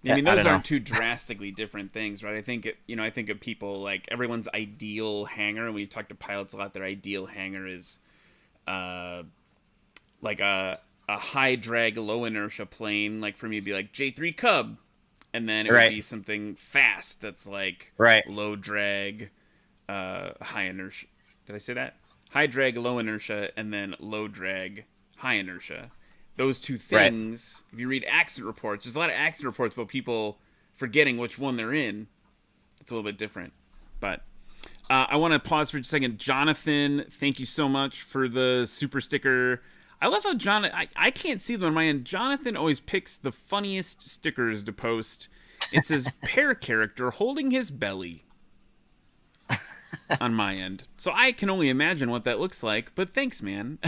I mean, those aren't two drastically different things, right? I think I think of people, like, everyone's ideal hangar, and we talk to pilots a lot. Their ideal hangar is, like a high drag, low inertia plane. Like, for me, it'd be like J3 Cub, and then it would be something fast that's like low drag, high inertia. Did I say that? High drag, low inertia, and then low drag, high inertia. Those two things, if you read accident reports, there's a lot of accident reports about people forgetting which one they're in. It's a little bit different. But I want to pause for just a second. Jonathan, thank you so much for the super sticker. I love how I can't see them on my end. Jonathan always picks the funniest stickers to post. It says, pair character holding his belly on my end. So I can only imagine what that looks like, but thanks, man.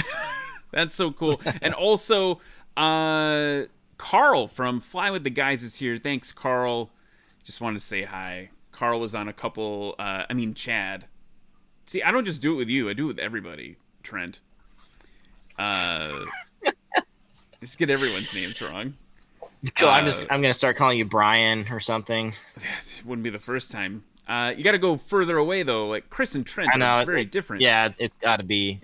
That's so cool. And also, Carl from Fly With The Guys is here. Thanks, Carl. Just wanted to say hi. Carl was on a couple, Chad. See, I don't just do it with you. I do it with everybody, Trent. Just get everyone's names wrong. Cool. I'm going to start calling you Bryon or something. It wouldn't be the first time. You got to go further away though. Like Chris and Trent are very different. Yeah, it's got to be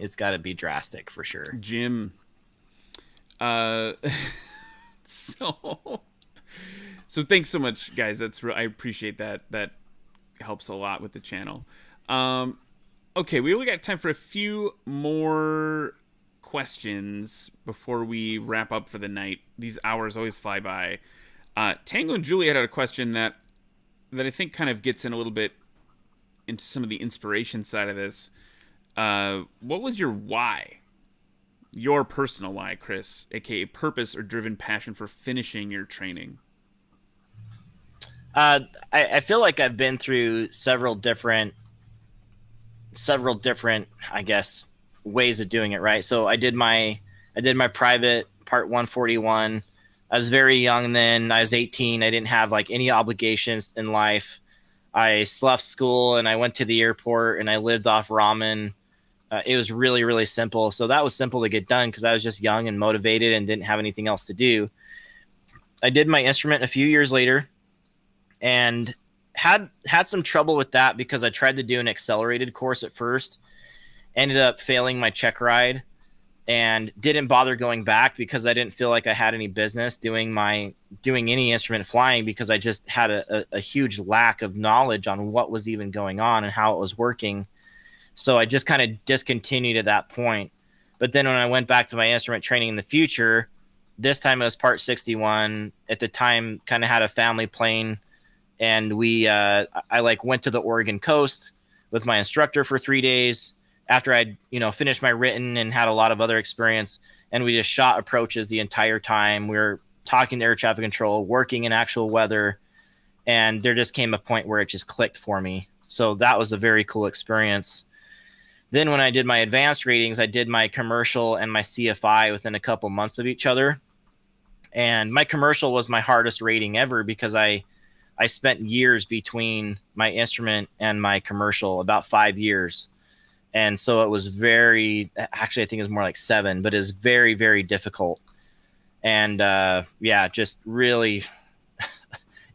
drastic for sure. Jim. So thanks so much, guys. I appreciate that. That helps a lot with the channel. Okay, we only got time for a few more questions before we wrap up for the night. These hours always fly by. Tango and Juliet had a question that I think kind of gets in a little bit into some of the inspiration side of this, what was your why? Your personal why, Chris, aka purpose or driven passion for finishing your training? I feel like I've been through several different, I guess, ways of doing it. Right. So I did my private Part 141. I was very young then. I was 18. I didn't have like any obligations in life. I left school and I went to the airport and I lived off ramen. It was really, really simple. So that was simple to get done because I was just young and motivated and didn't have anything else to do. I did my instrument a few years later and had some trouble with that because I tried to do an accelerated course at first, ended up failing my check ride, and didn't bother going back because I didn't feel like I had any business doing any instrument flying because I just had a huge lack of knowledge on what was even going on and how it was working. So I just kind of discontinued at that point. But then when I went back to my instrument training in the future, this time it was Part 61. At the time, kind of had a family plane, and I like went to the Oregon coast with my instructor for 3 days after I'd finished my written and had a lot of other experience, and we just shot approaches the entire time. We were talking to air traffic control, working in actual weather, and there just came a point where it just clicked for me. So that was a very cool experience. Then when I did my advanced ratings, I did my commercial and my CFI within a couple months of each other. And my commercial was my hardest rating ever because I spent years between my instrument and my commercial, about 5 years. And so it was actually, I think it was more like 7, but it was very, very difficult. And just really,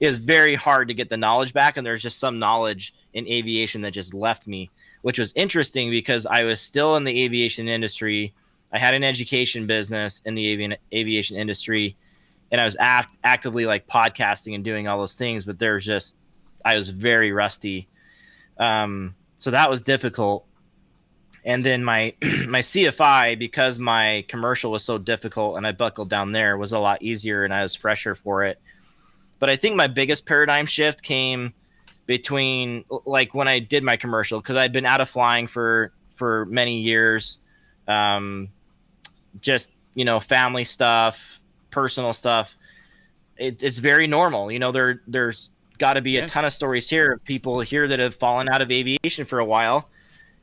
it was very hard to get the knowledge back. And there's just some knowledge in aviation that just left me, which was interesting because I was still in the aviation industry. I had an education business in the aviation industry, and I was actively like podcasting and doing all those things, but I was very rusty. So that was difficult. And then my CFI, because my commercial was so difficult and I buckled down there, was a lot easier and I was fresher for it. But I think my biggest paradigm shift came between like when I did my commercial, because I'd been out of flying for many years. Just, family stuff, personal stuff. It's very normal. There's got to be a ton of stories here of people here that have fallen out of aviation for a while.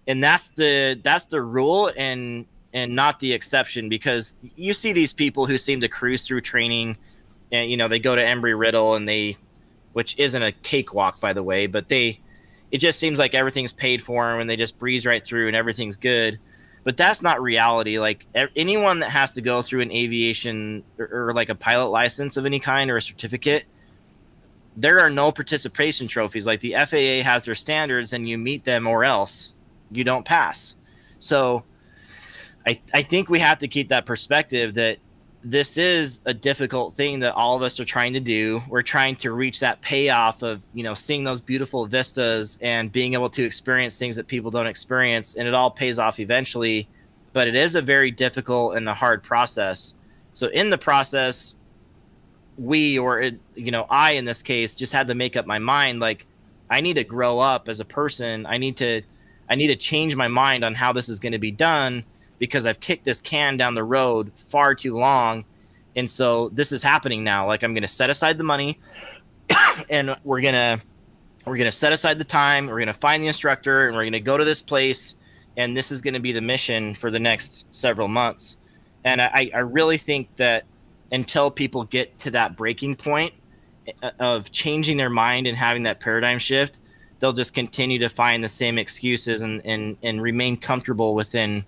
And that's the rule and not the exception, because you see these people who seem to cruise through training and, they go to Embry-Riddle and which isn't a cakewalk, by the way, but it just seems like everything's paid for them and they just breeze right through and everything's good. But that's not reality. Like anyone that has to go through an aviation or like a pilot license of any kind or a certificate, there are no participation trophies. Like the FAA has their standards and you meet them or else you don't pass. So I think we have to keep that perspective that this is a difficult thing that all of us are trying to do. We're trying to reach that payoff of, seeing those beautiful vistas and being able to experience things that people don't experience. And it all pays off eventually, but it is a very difficult and a hard process. So in the process, I, in this case, just had to make up my mind. Like, I need to grow up as a person. I need to change my mind on how this is going to be done, because I've kicked this can down the road far too long. And so this is happening now. Like, I'm going to set aside the money and we're going to set aside the time. We're going to find the instructor and we're going to go to this place. And this is going to be the mission for the next several months. And I really think that until people get to that breaking point of changing their mind and having that paradigm shift, they'll just continue to find the same excuses and remain comfortable within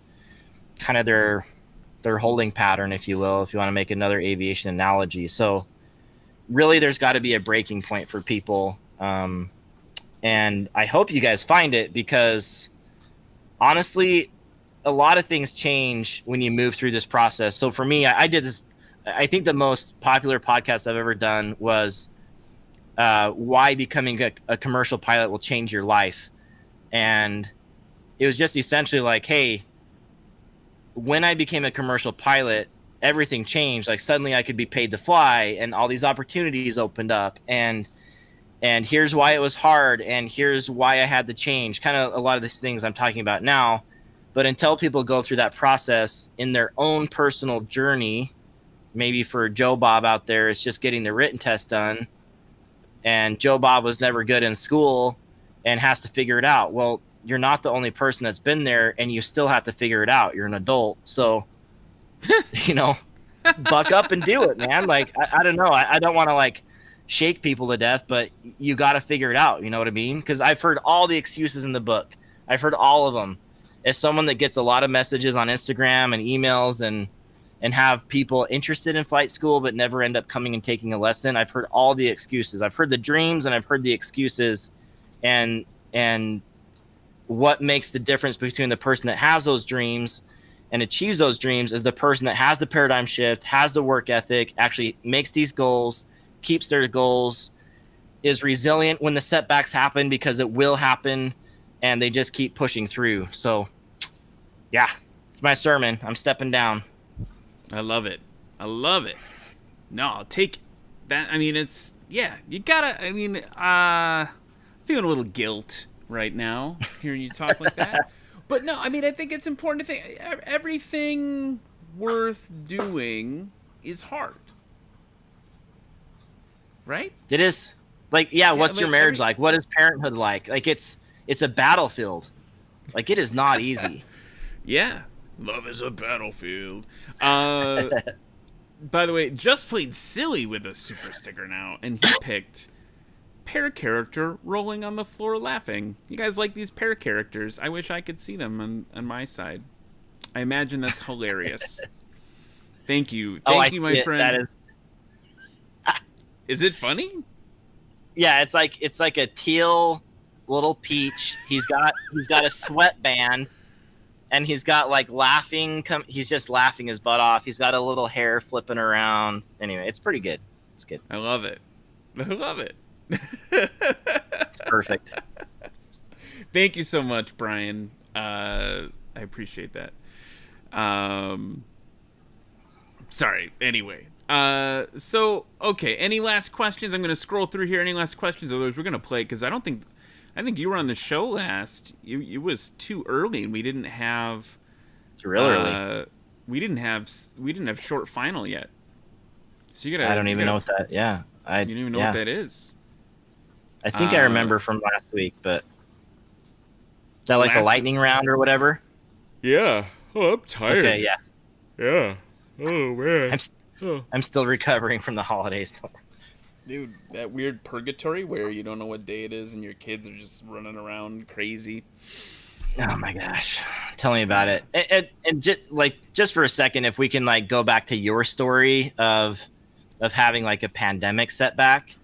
kind of their holding pattern, if you will, if you want to make another aviation analogy. So really there's got to be a breaking point for people. And I hope you guys find it, because honestly, a lot of things change when you move through this process. So for me, I did this. I think the most popular podcast I've ever done was why becoming a commercial pilot will change your life. And it was just essentially like, hey, when I became a commercial pilot, everything changed. Like, suddenly I could be paid to fly and all these opportunities opened up. And and here's why it was hard, and here's why I had to change. Kind of a lot of these things I'm talking about now. But until people go through that process in their own personal journey, maybe for Joe Bob out there, it's just getting the written test done. And Joe Bob was never good in school and has to figure it out. Well, you're not the only person that's been there, and you still have to figure it out. You're an adult. So, buck up and do it, man. Like, I don't know. I don't want to like shake people to death, but you got to figure it out. You know what I mean? Because I've heard all the excuses in the book. I've heard all of them. As someone that gets a lot of messages on Instagram and emails and have people interested in flight school but never end up coming and taking a lesson, I've heard all the excuses. I've heard the dreams and I've heard the excuses, and what makes the difference between the person that has those dreams and achieves those dreams is the person that has the paradigm shift, has the work ethic, actually makes these goals, keeps their goals, is resilient when the setbacks happen, because it will happen, and they just keep pushing through. So, yeah, it's my sermon. I'm stepping down. I love it. No, I'll take that. I mean, it's, yeah, you gotta, I mean, feeling a little guilt right now hearing you talk like that. But no, I mean, I think it's important to think everything worth doing is hard. Right? It is. Like, yeah, what's your marriage like? What is parenthood like? Like, it's a battlefield. Like, it is not easy. Yeah. Love is a battlefield. By the way, just played silly with a super sticker now, and he picked pair character rolling on the floor laughing. You guys like these pair characters? I wish I could see them on my side. I imagine that's hilarious. Thank you. Thank you, my friend. That is. Is it funny? Yeah, it's like a teal little peach. He's got a sweatband, and he's got like laughing. He's just laughing his butt off. He's got a little hair flipping around. Anyway, it's pretty good. It's good. I love it. It's perfect. Thank you so much, Bryon. I appreciate that. Sorry. Anyway. So, okay. Any last questions? I'm going to scroll through here. Any last questions? Otherwise, we're going to play, because I think you were on the show last. It was too early, and we didn't have. It's real early. We didn't have short final yet. So you gotta. I don't even know what that. Yeah, you don't even know what that is. I think I remember from last week, but is that like the lightning round or whatever? Yeah. Oh, I'm tired. Okay. Yeah. Yeah. Oh man. I'm still recovering from the holidays. Dude, that weird purgatory where you don't know what day it is and your kids are just running around crazy. Oh my gosh. Tell me about it. And just for a second, if we can like go back to your story of having like a pandemic setback.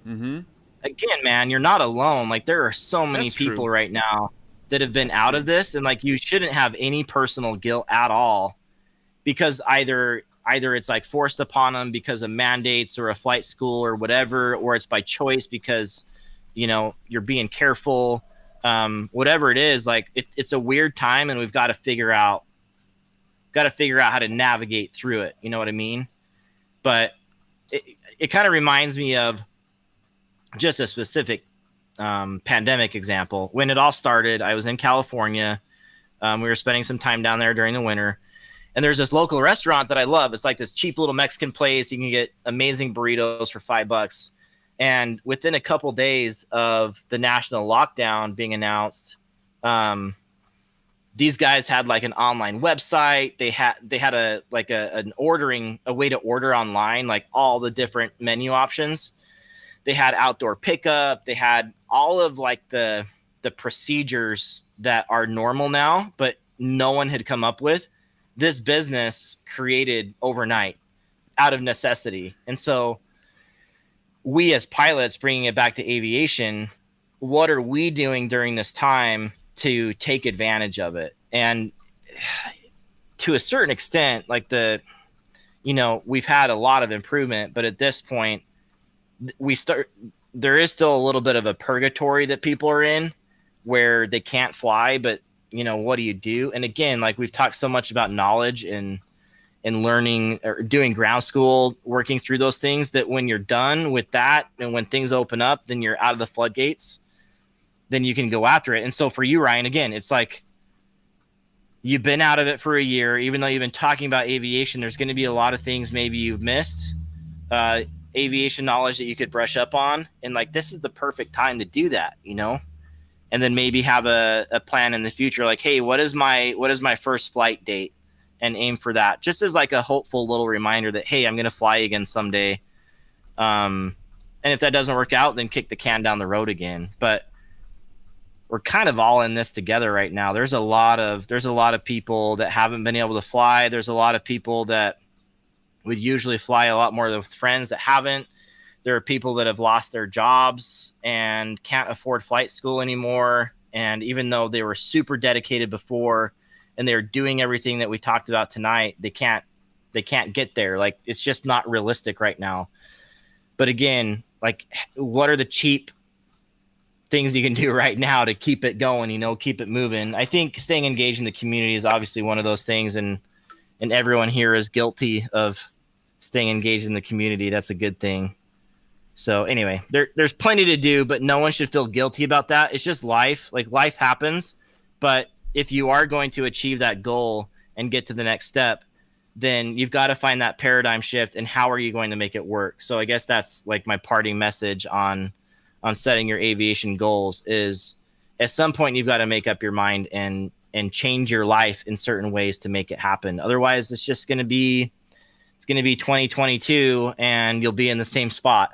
Mm-hmm. Again, man, you're not alone. Like, there are so many people right now that have been out of this, and like, you shouldn't have any personal guilt at all, because either it's like forced upon them because of mandates or a flight school or whatever, or it's by choice because, you're being careful. Whatever it is, like it's a weird time, and we've got to figure out how to navigate through it. You know what I mean? But it kind of reminds me of just a specific pandemic example. When it all started, I was in California. We were spending some time down there during the winter. And there's this local restaurant that I love. It's like this cheap little Mexican place. You can get amazing burritos for $5. And within a couple days of the national lockdown being announced, these guys had like an online website. They had a way to order online, like all the different menu options. They had outdoor pickup. They had all of like the procedures that are normal now, but no one had come up with. This business created overnight out of necessity. And so we as pilots, bringing it back to aviation, what are we doing during this time to take advantage of it? And to a certain extent, like we've had a lot of improvement, but at this point there is still a little bit of a purgatory that people are in where they can't fly, but what do you do? And again, like we've talked so much about knowledge and and learning or doing ground school, working through those things, that when you're done with that and when things open up, then you're out of the floodgates, then you can go after it. And so for you, Ryan, again, it's like you've been out of it for a year, even though you've been talking about aviation, there's going to be a lot of things maybe you've missed, aviation knowledge that you could brush up on. And like, this is the perfect time to do that, you know? And then maybe have a plan in the future. Like, hey, what is my first flight date? And aim for that, just as like a hopeful little reminder that, hey, I'm going to fly again someday. And if that doesn't work out, then kick the can down the road again. But we're kind of all in this together right now. There's a lot of people that haven't been able to fly. There's a lot of people that would usually fly a lot more with friends that haven't. There are people that have lost their jobs and can't afford flight school anymore. And even though they were super dedicated before, and they're doing everything that we talked about tonight, they can't get there. Like, it's just not realistic right now. But again, like, what are the cheap things you can do right now to keep it going, you know, keep it moving? I think staying engaged in the community is obviously one of those things, and everyone here is guilty of staying engaged in the community. That's a good thing. So anyway, there's plenty to do, but no one should feel guilty about that. It's just life. Like, life happens, but if you are going to achieve that goal and get to the next step, then you've got to find that paradigm shift, and how are you going to make it work? So I guess that's like my parting message on setting your aviation goals is, at some point you've got to make up your mind and change your life in certain ways to make it happen. Otherwise, it's going to be 2022 and you'll be in the same spot.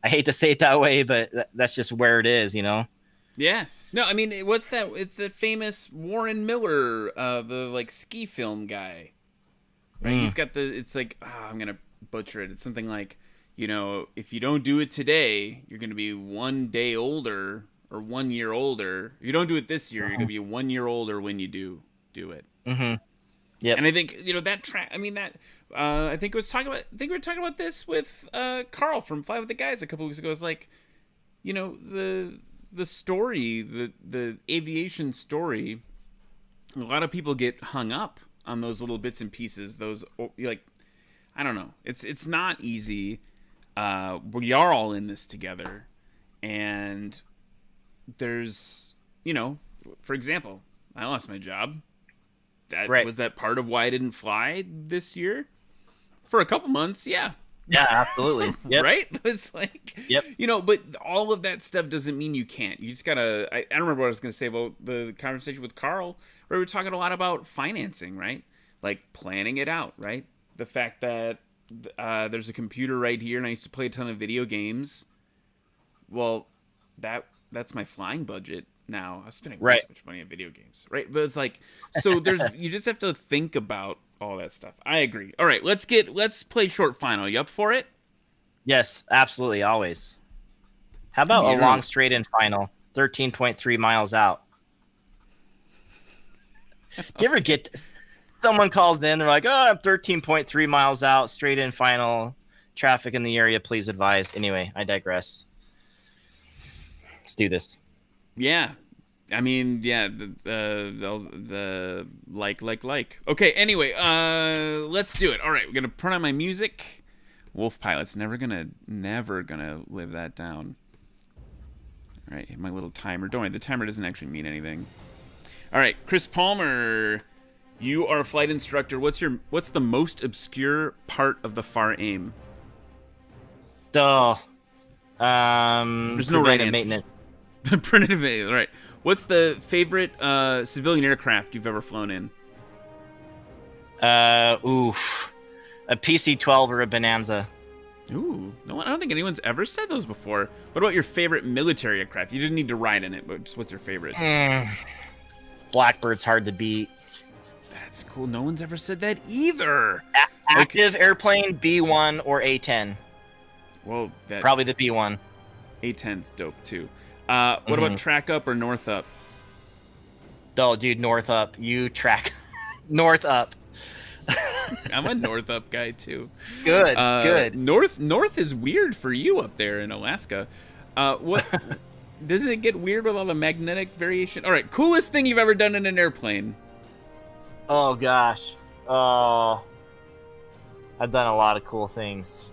I hate to say it that way, but that's just where it is, you know? Yeah. No, I mean, what's that? It's the famous Warren Miller, the like ski film guy, right? He's got it's like, I'm going to butcher it. It's something like, you know, if you don't do it today, you're going to be 1 day older or 1 year older. If you don't do it this year, you're going to be 1 year older when you do it. Mm-hmm. Yeah. And I think, you know, I think we were talking about this with Carl from Fly with the Guys a couple weeks ago. It's like, you know, the story, the aviation story, a lot of people get hung up on those little bits and pieces. Those, like, I don't know. It's not easy. We are all in this together, and there's, you know, for example, I lost my job. Was that part of why I didn't fly this year? For a couple months, yeah. Yeah, absolutely. Yep. Right? It's like, yep. You know, but all of that stuff doesn't mean you can't. You just gotta, I don't remember what I was going to say about the conversation with Carl, where we were talking a lot about financing, right? Like planning it out, right? The fact that there's a computer right here and I used to play a ton of video games. Well, that's my flying budget now. I was spending way too much money on video games, right? But it's like, so you just have to think about all that stuff. I agree. All right, let's play short final. You up for it? Yes, absolutely, always. How about a long straight in final, 13.3 miles out? Do you ever get this? Someone calls in, they're like, "Oh, I'm 13.3 miles out, straight in final. Traffic in the area, please advise." Anyway, I digress. Let's do this. Yeah. I mean, yeah, the like. Okay, anyway, let's do it. All right, we're going to turn on my music. Wolf Pilot's never gonna live that down. All right, my little timer. Don't worry, the timer doesn't actually mean anything. All right, Chris Palmer, you are a flight instructor. What's the most obscure part of the FAR aim? There's no right answers. Maintenance. Preventative maintenance. All right. What's the favorite civilian aircraft you've ever flown in? A PC-12 or a Bonanza. Ooh, no, I don't think anyone's ever said those before. What about your favorite military aircraft? You didn't need to ride in it, but just what's your favorite? Blackbird's hard to beat. That's cool. No one's ever said that either. Active airplane, B-1 or A-10. Well, probably the B-1. A-10's dope too. What about track up or north up? Oh, dude, north up. You track north up. I'm a north up guy too. Good. North is weird for you up there in Alaska. What does it get weird with all the magnetic variation? All right, coolest thing you've ever done in an airplane. Oh gosh. I've done a lot of cool things.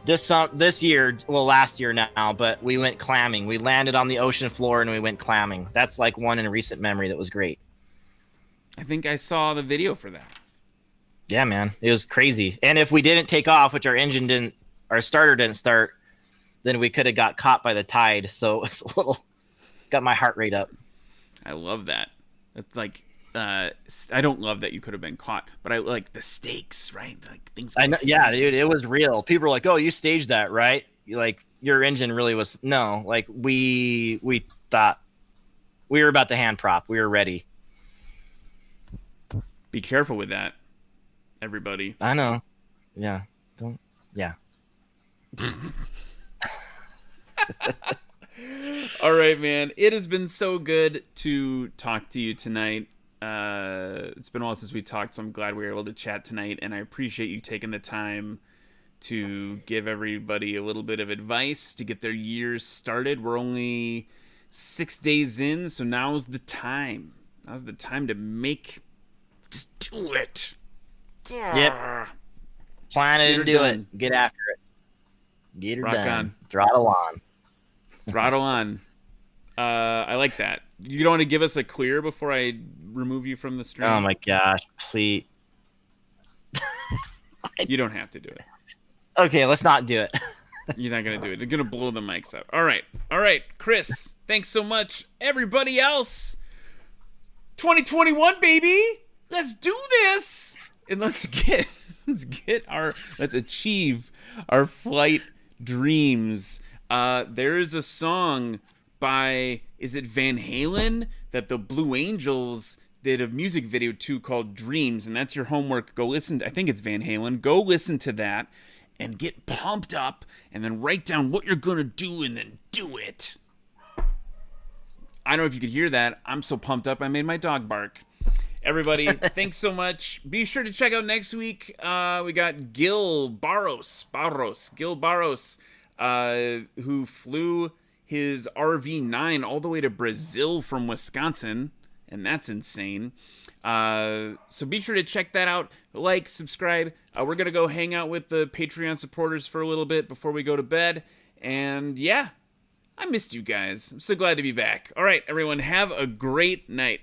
This year, well, last year now, but we went clamming. We landed on the ocean floor and we went clamming. That's like one in recent memory that was great. I think I saw the video for that. Yeah, man, it was crazy. And if we didn't take off, which our starter didn't start, then we could have got caught by the tide. So it's a little, got my heart rate up. I love that. It's like, I don't love that you could have been caught, but I like the stakes, right? Like things. I know, yeah, dude, it was real. People were like, "Oh, you staged that, right?" Like your engine really was. No, like we thought we were about to hand prop. We were ready. Be careful with that, everybody. I know. Yeah. Don't. Yeah. All right, man. It has been so good to talk to you tonight. It's been a while since we talked, so I'm glad we were able to chat tonight, and I appreciate you taking the time to give everybody a little bit of advice to get their years started. We're only 6 days in, so now's the time. Now's the time to just do it. Yep. Plan it and do it. Get after it. Get her Rock done. on. Throttle on. Throttle on. I like that. You don't want to give us a clear before I remove you from the stream? Oh my gosh, please. You don't have to do it. Okay, let's not do it. You're not going to do it. You're going to blow the mics out. All right. Chris, thanks so much. Everybody else, 2021, baby. Let's do this. And let's achieve our flight dreams. There is a song by, is it Van Halen, that the Blue Angels did a music video to called Dreams, and that's your homework. Go listen. I think it's Van Halen. Go listen to that and get pumped up, and then write down what you're gonna do, and then do it. I don't know if you could hear that. I'm so pumped up I made my dog bark. Everybody, thanks so much. Be sure to check out next week. We got Gil Barros, who flew his RV9 all the way to Brazil from Wisconsin, and that's insane. So be sure to check that out. Like, subscribe. We're going to go hang out with the Patreon supporters for a little bit before we go to bed. And yeah, I missed you guys. I'm so glad to be back. All right, everyone, have a great night.